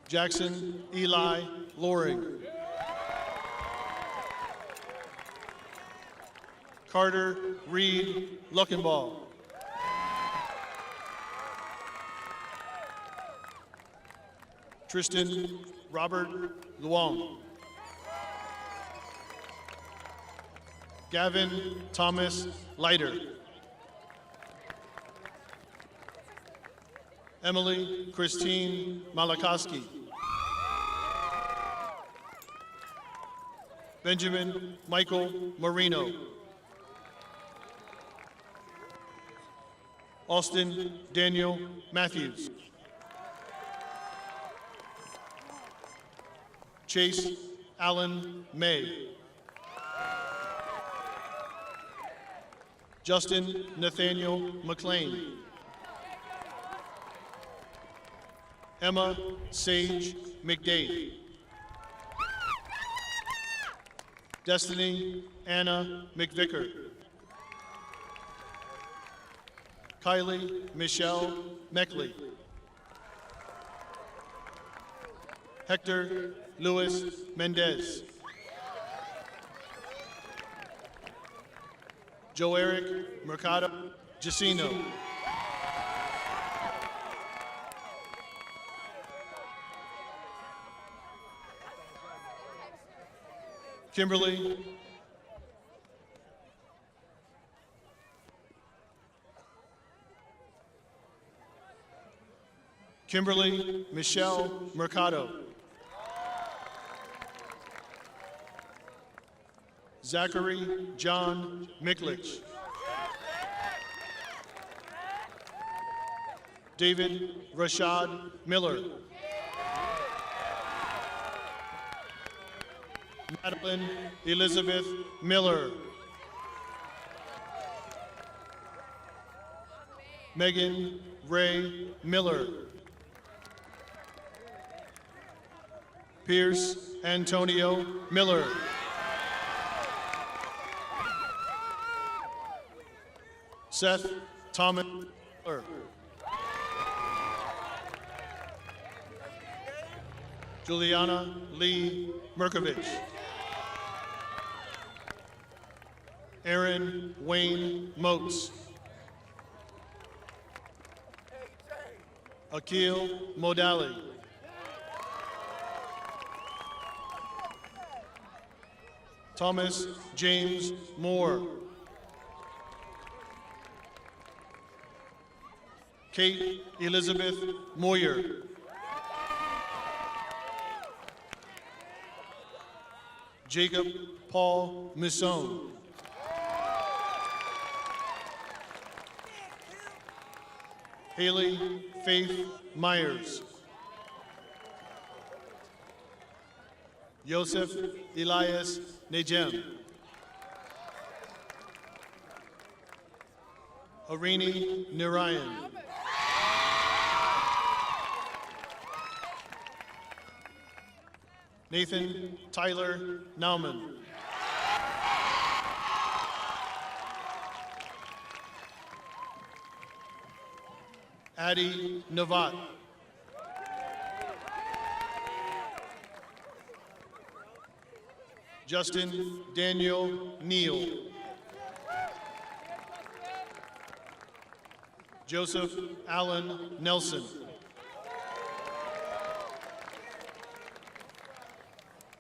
Jackson Eli Loring. Carter Reed Luckenball. Tristan Robert Luong. Gavin Thomas Leiter. Emily Christine Malakowski. Benjamin Michael Marino. Austin Daniel Matthews. Chase Allen May. Justin Nathaniel McLean. Emma Sage McDade. Destiny Anna McVicker. Kylie Michelle Meckley. Hector Luis Mendez. Joe Eric Mercado Jacino. Kimberly Michelle Mercado. Zachary John Miklich. David Rashad Miller. Madeline Elizabeth Miller. Megan Ray Miller. Pierce Antonio Miller. Seth Thomas Miller. Juliana Lee Merkovich. Aaron Wayne Moats. Akil Modali. Thomas James Moore. Kate Elizabeth Moyer. Jacob Paul Misson. Haley Faith Myers. Yosef Elias Nejem. Arini Narayan. Nathan Tyler Nauman. Addie Navat. Justin Daniel Neal. Joseph Allen Nelson.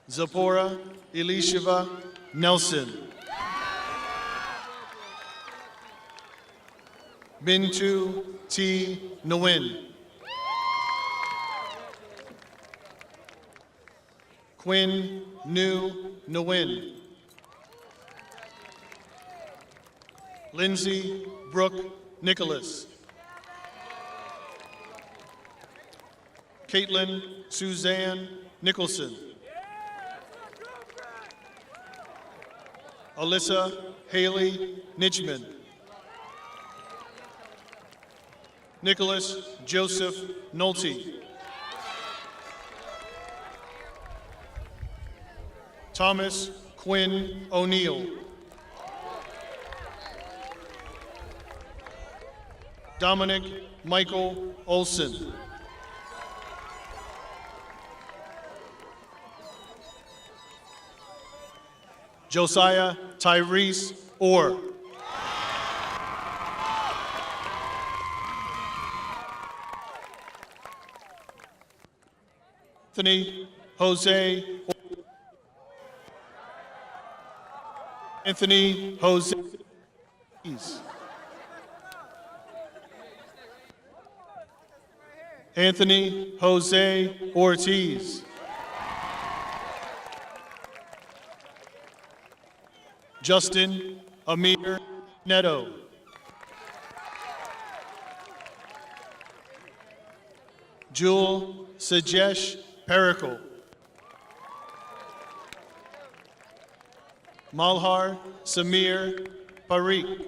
Zipporah Elisheva Nelson. Bintu T. Nguyen. Quinn Nu Nguyen. Lindsay Brooke Nicholas. Caitlin Suzanne Nicholson. Alyssa Haley Nitchman. Nicholas Joseph Nolte. Thomas Quinn O'Neill. Dominic Michael Olson. Josiah Tyrese Orr. Anthony Jose. Anthony Jose. Anthony Jose Ortiz. Justin Amir Neto. Jewel Sajesh Perikal. Malhar Samir Parikh.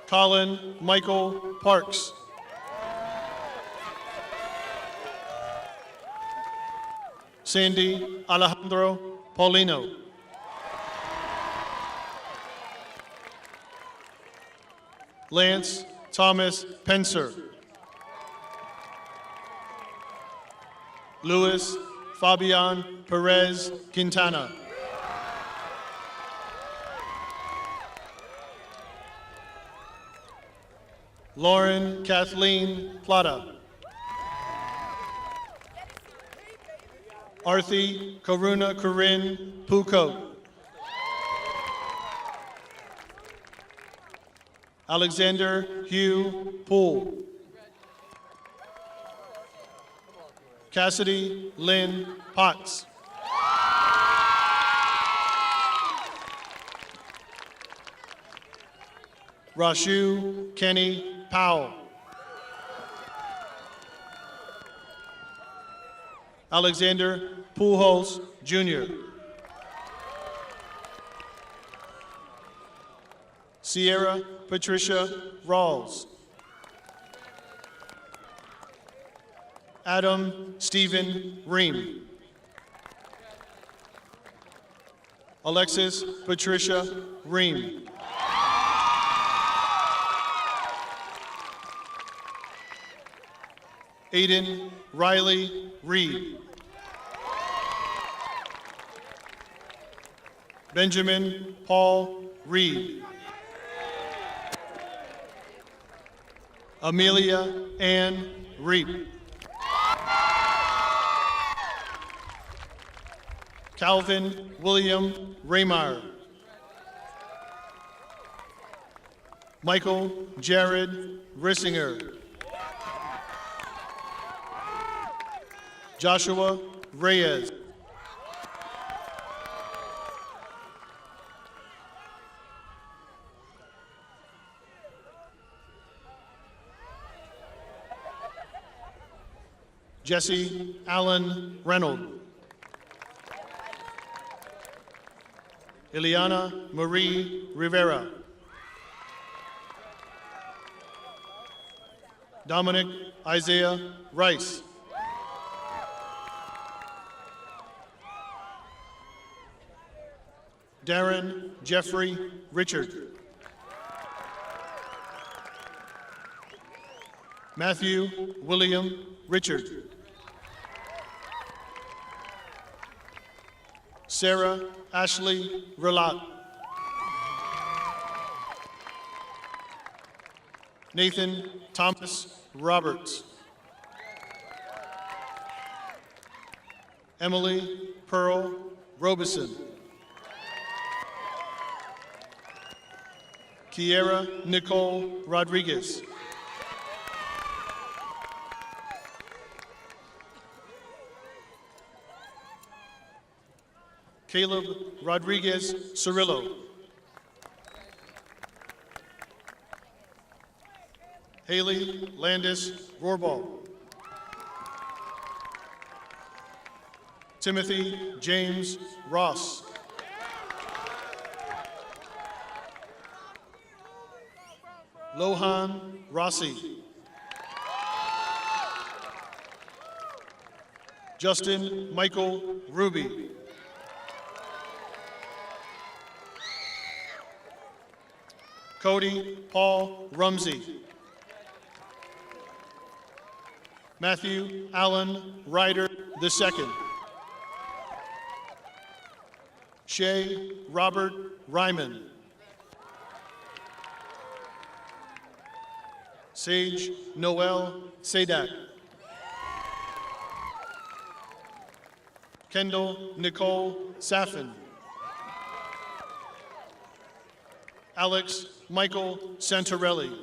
Colin Michael Parks. Sandy Alejandro Paulino. Lance Thomas Penser. Luis Fabian Perez Quintana. Lauren Kathleen Plata. Arthi Karuna Corinne Puko. Alexander Hugh Poole. Cassidy Lynn Potts. Rashu Kenny Powell. Alexander Pujols Jr. Sierra Patricia Rawls. Adam Stephen Ream. Alexis Patricia Ream. Aiden Riley Reed. Benjamin Paul Reed. Amelia Ann Reep. Calvin William Raymar. Michael Jared Rissinger. Joshua Reyes. Jesse Allen Reynolds. Ileana Marie Rivera. Dominic Isaiah Rice. Darren Jeffrey Richard. Matthew William Richard. Sarah Ashley Relat. Nathan Thomas Roberts. Emily Pearl Robeson. Kiera Nicole Rodriguez. Caleb Rodriguez Cirillo. Haley Landis Rohrbal. Timothy James Ross. Lohan Rossi. Justin Michael Ruby. Cody Paul Rumsey. Matthew Allen Ryder II. Shay Robert Ryman. Sage Noel Sadak. Kendall Nicole Saffin. Alex Michael Santarelli.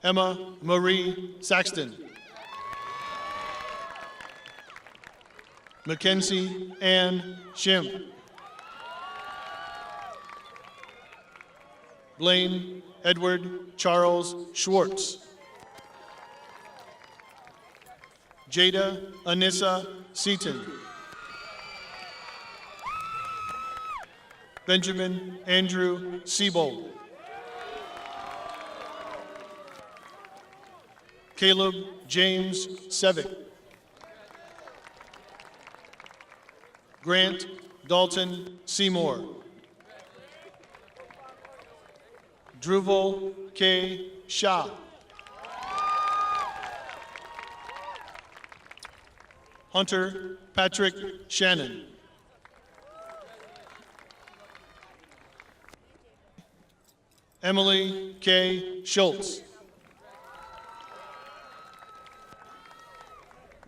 Emma Marie Saxton. Mackenzie Ann Shimp. Blaine Edward Charles Schwartz. Jada Anissa Seaton. Benjamin Andrew Siebold. Caleb James Sevick. Grant Dalton Seymour. Druval K. Shah. Hunter Patrick Shannon. Emily K. Schultz.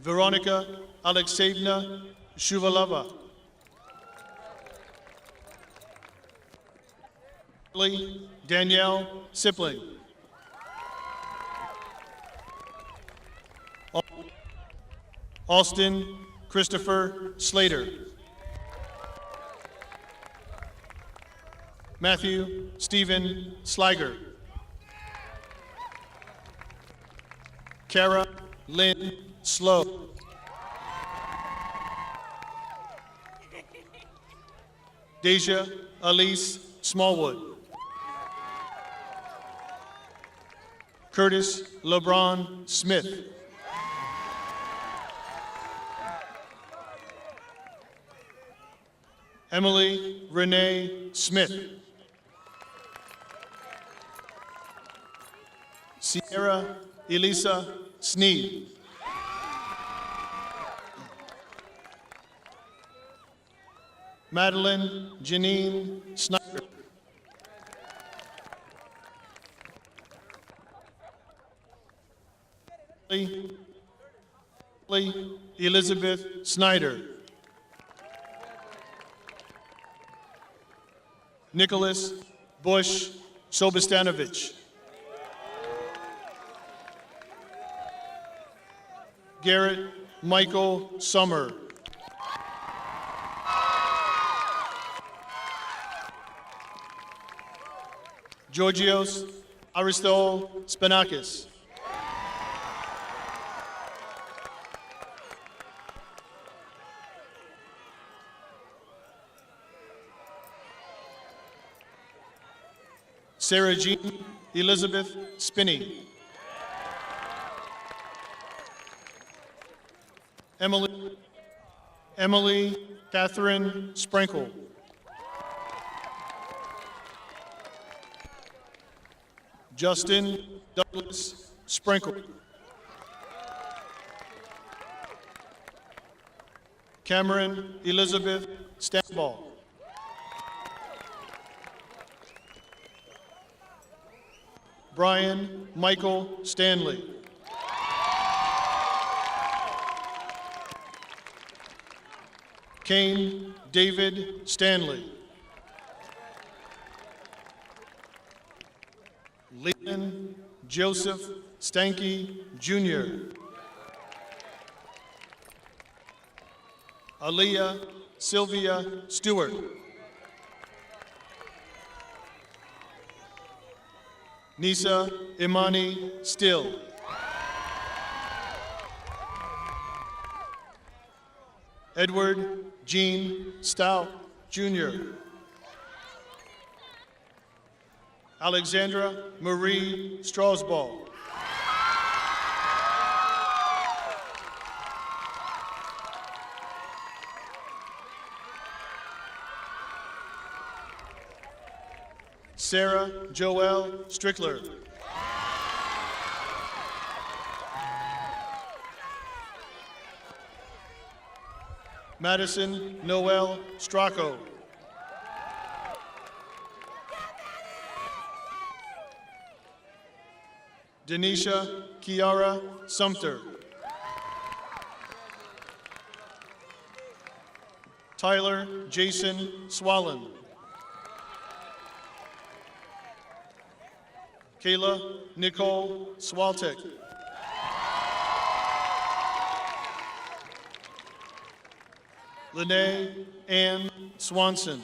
Veronica Alexeyevna Shuvalova. Danielle Sipling. Austin Christopher Slater. Matthew Stephen Sliger. Kara Lynn Slow. Deja Elise Smallwood. Curtis LeBron Smith. Emily Renee Smith. Sierra Elisa Sneed. Madeline Janine Snyder. Elizabeth Snyder. Nicholas Bush Sobostanovich. Garrett Michael Summer. Georgios Aristol Spanakis. Sarah Jean Elizabeth Spinney. Emily Catherine Sprinkle. Justin Douglas Sprinkle. Cameron Elizabeth Stanball. Brian Michael Stanley. Kane David Stanley. Leland Joseph Stanky Jr. Aaliyah Sylvia Stewart. Nisa Imani Still. Edward Gene Stout Jr. Alexandra Marie Strasball. Sarah Joelle Strickler. Madison Noel Stracco. Denisha Kiara Sumter. Tyler Jason Swallen. Kayla Nicole Swaltek. Lene Ann Swanson.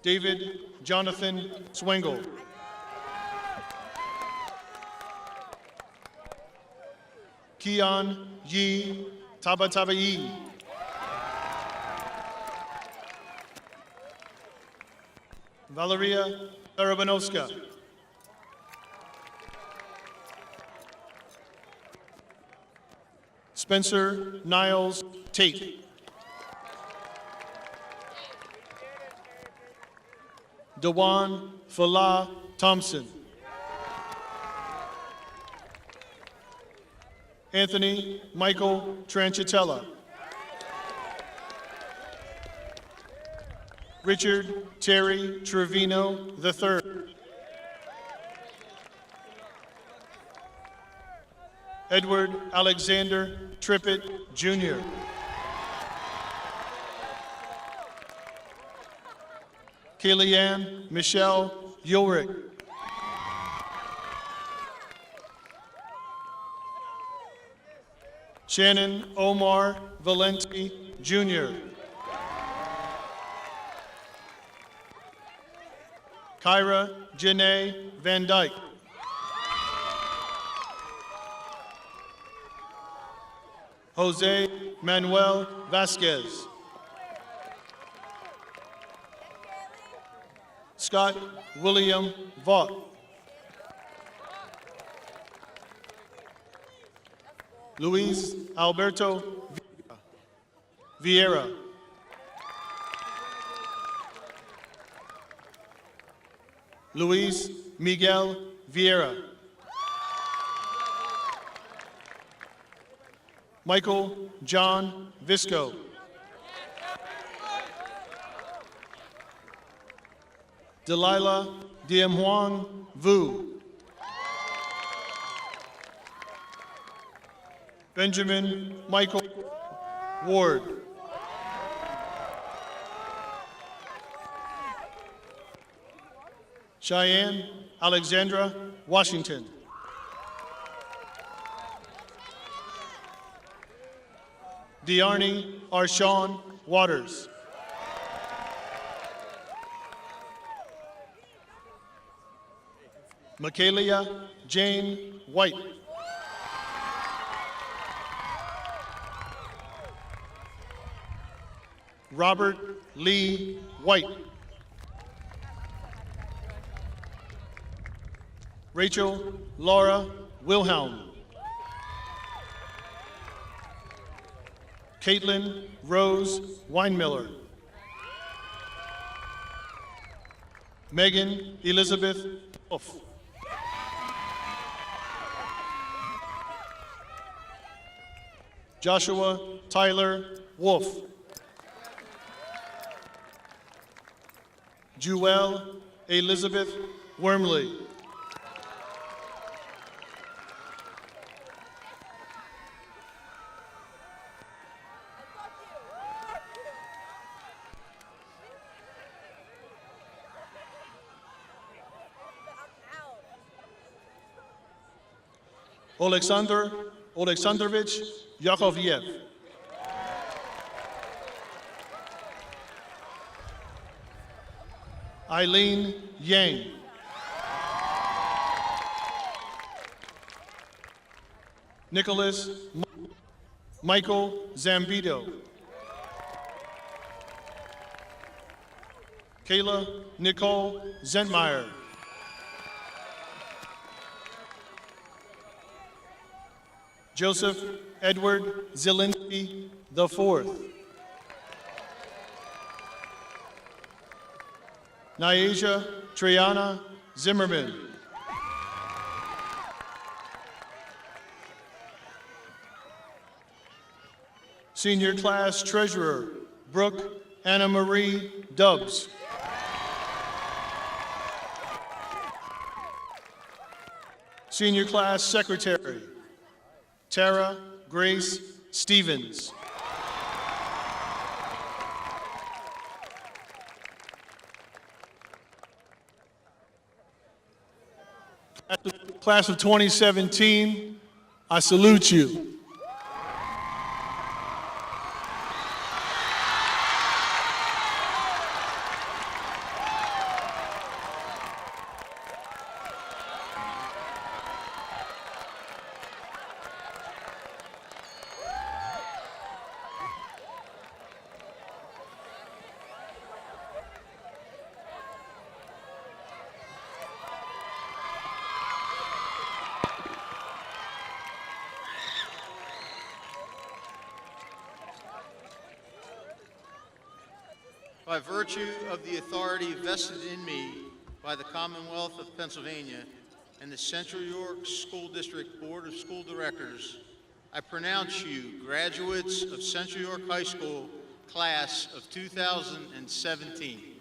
David Jonathan Swengel. Keon Yi Tabatabai. Valeria Tarabanowska. Spencer Niles Tate. Dewan Falah Thompson. Anthony Michael Tranchitella. Richard Terry Trevino III. Edward Alexander Trippett Jr. Kellyanne Michelle Ulrich. Shannon Omar Valenti Jr. Kyra Janae Van Dyke. Jose Manuel Vasquez. Scott William Vaught. Luis Alberto Vieira. Luis Miguel Vieira. Michael John Visco. Delilah Diemhuang Vu. Benjamin Michael Ward. Cheyenne Alexandra Washington. Dearney Arshawn Waters. Michaelia Jane White. Robert Lee White. Rachel Laura Wilhelm. Caitlin Rose Weinmiller. Megan Elizabeth Wolf. Joshua Tyler Wolf. Jewel Elizabeth Wormley. Alexander Alexandrovich Yakovlev. Eileen Yang. Nicholas Michael Zambito. Kayla Nicole Zentmeyer. Joseph Edward Zielinski IV. Nyasia Triana Zimmerman. Senior Class Treasurer Brooke Anna Marie Dubs. Senior Class Secretary Tara Grace Stevens. Class of 2017, I salute you. by virtue of the authority vested in me by the Commonwealth of Pennsylvania and the Central York School District Board of School Directors, I pronounce you graduates of Central York High School, class of 2017.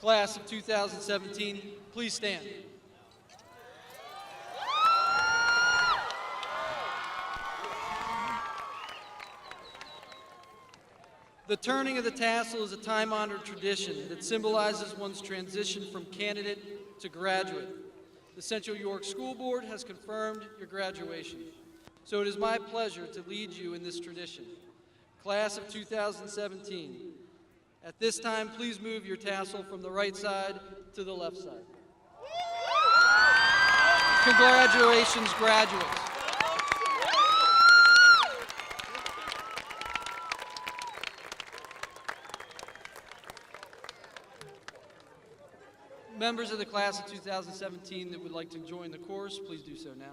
Class of 2017, please stand. The turning of the tassel is a time-honored tradition that symbolizes one's transition from candidate to graduate. The Central York School Board has confirmed your graduation, so it is my pleasure to lead you in this tradition. Class of 2017, at this time, please move your tassel from the right side to the left side. Congratulations, graduates. Members of the class of 2017 that would like to join the chorus, please do so now.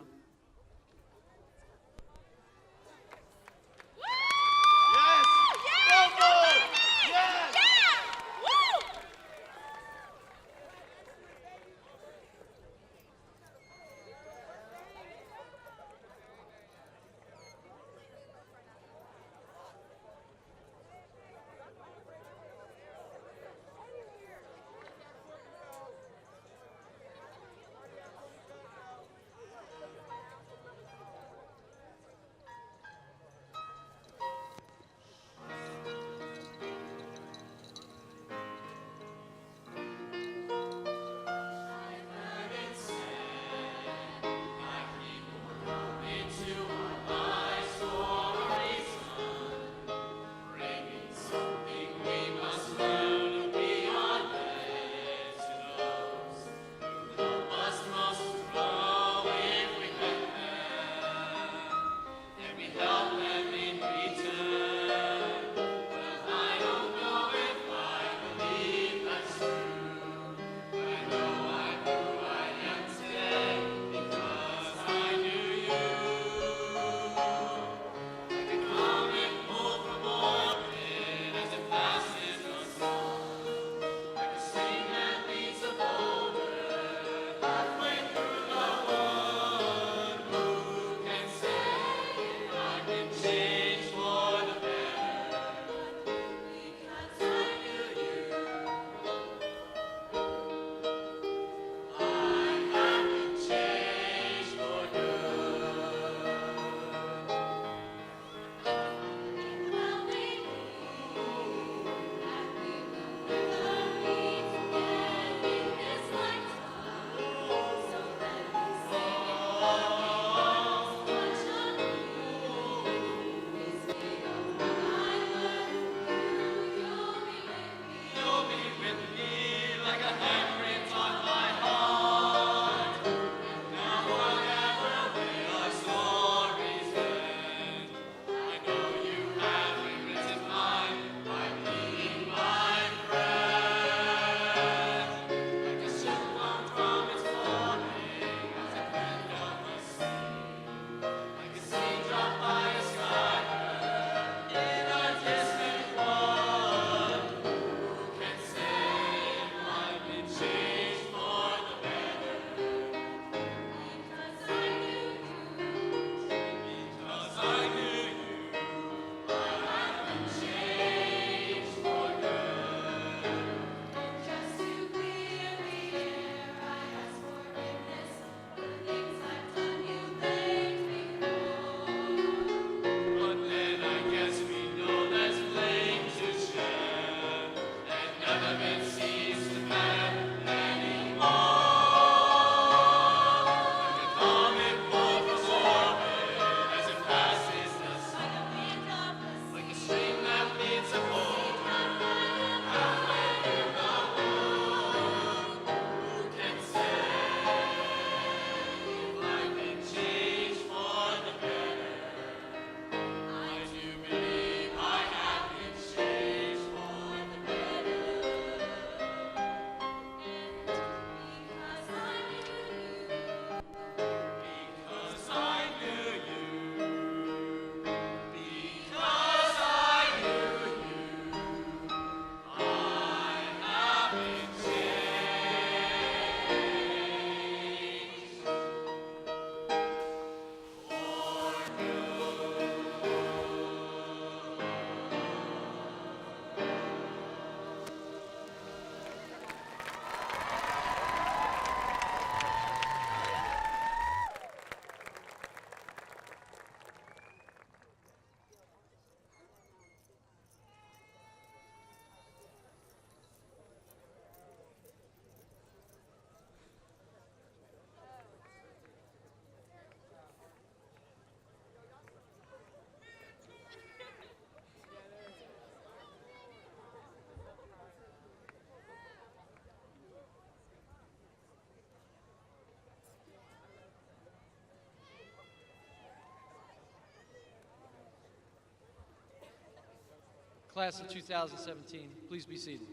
Class of 2017, please be seated.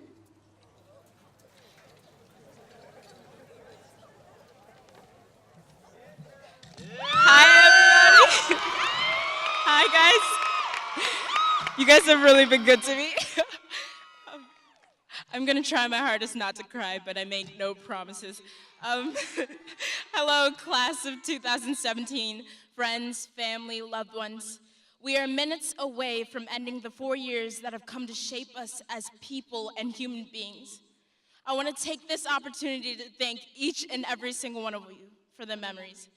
Hi, everybody. Hi, guys. You guys have really been good to me. I'm gonna try my hardest not to cry, but I make no promises. Hello, class of 2017, friends, family, loved ones. We are minutes away from ending the 4 years that have come to shape us as people and human beings. I want to take this opportunity to thank each and every single one of you for the memories.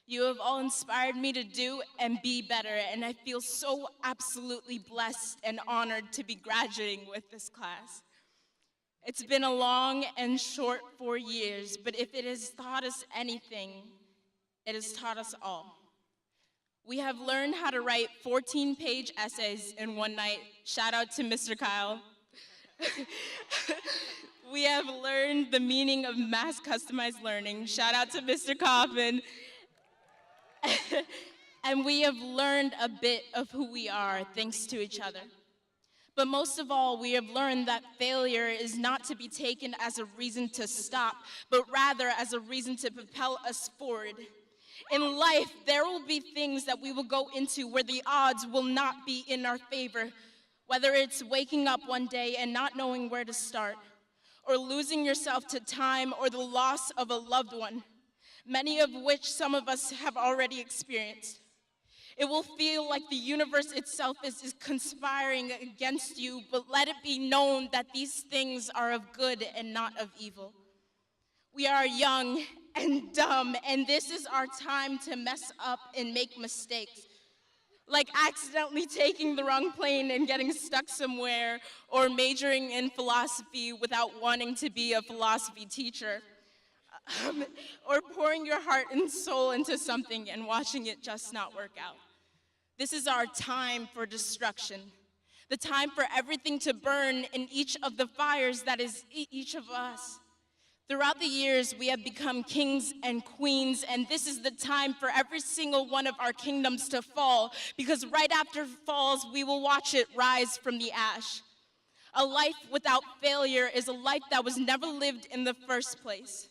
You have all inspired me to do and be better, and I feel so absolutely blessed and honored to be graduating with this class. It's been a long and short 4 years, but if it has taught us anything, it has taught us all. We have learned how to write 14-page essays in one night. Shout out to Mr. Kyle. We have learned the meaning of mass customized learning. Shout out to Mr. Coffin. And we have learned a bit of who we are thanks to each other. But most of all, we have learned that failure is not to be taken as a reason to stop, but rather as a reason to propel us forward. In life, there will be things that we will go into where the odds will not be in our favor, whether it's waking up one day and not knowing where to start, or losing yourself to time or the loss of a loved one, many of which some of us have already experienced. It will feel like the universe itself is conspiring against you, but let it be known that these things are of good and not of evil. We are young and dumb, and this is our time to mess up and make mistakes. Like accidentally taking the wrong plane and getting stuck somewhere, or majoring in philosophy without wanting to be a philosophy teacher. Or pouring your heart and soul into something and watching it just not work out. This is our time for destruction. The time for everything to burn in each of the fires that is each of us. Throughout the years, we have become kings and queens, and this is the time for every single one of our kingdoms to fall, because right after it falls, we will watch it rise from the ash. A life without failure is a life that was never lived in the first place.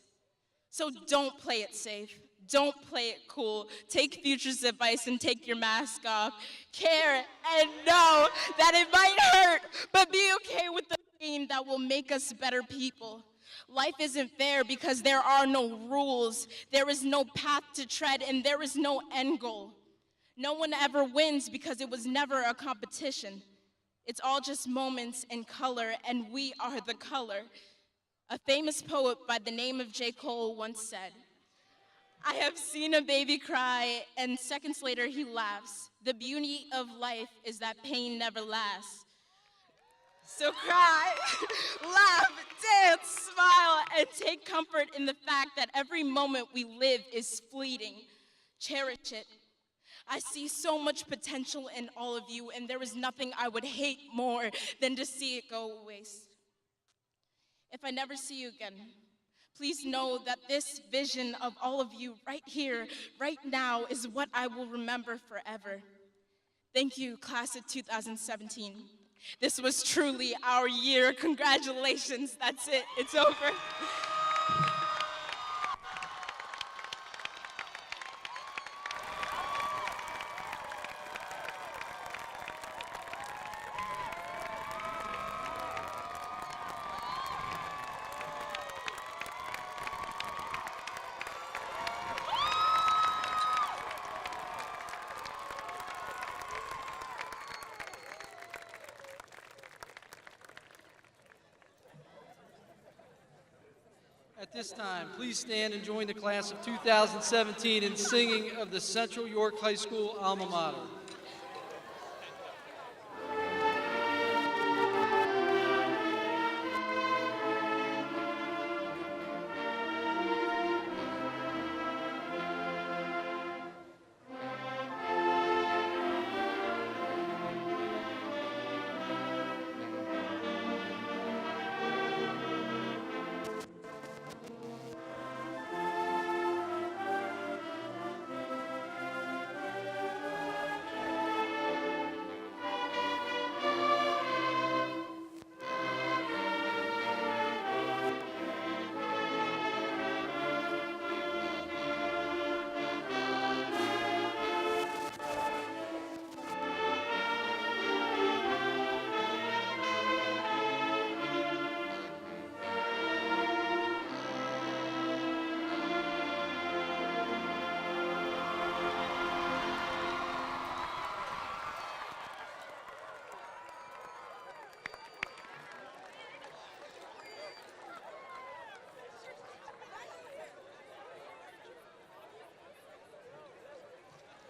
So don't play it safe. Don't play it cool. Take Future's advice and take your mask off. Care and know that it might hurt, but be okay with the pain that will make us better people. Life isn't fair because there are no rules. There is no path to tread, and there is no end goal. No one ever wins because it was never a competition. It's all just moments in color, and we are the color. A famous poet by the name of J. Cole once said, "I have seen a baby cry, and seconds later he laughs. The beauty of life is that pain never lasts." So cry, laugh, dance, smile, and take comfort in the fact that every moment we live is fleeting. Cherish it. I see so much potential in all of you, and there is nothing I would hate more than to see it go to waste. If I never see you again, please know that this vision of all of you right here, right now, is what I will remember forever. Thank you, class of 2017. This was truly our year. Congratulations. That's it. It's over. At this time, please stand and join the class of 2017 in singing of the Central York High School alma mater.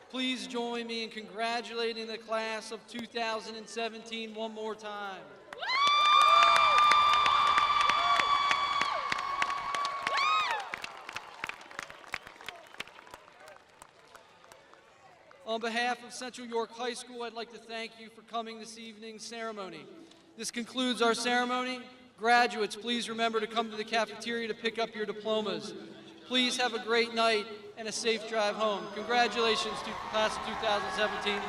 Please join me in congratulating the class of 2017 one more time. On behalf of Central York High School, I'd like to thank you for coming this evening's ceremony. This concludes our ceremony. Graduates, please remember to come to the cafeteria to pick up your diplomas. Please have a great night and a safe drive home. Congratulations to the class of 2017.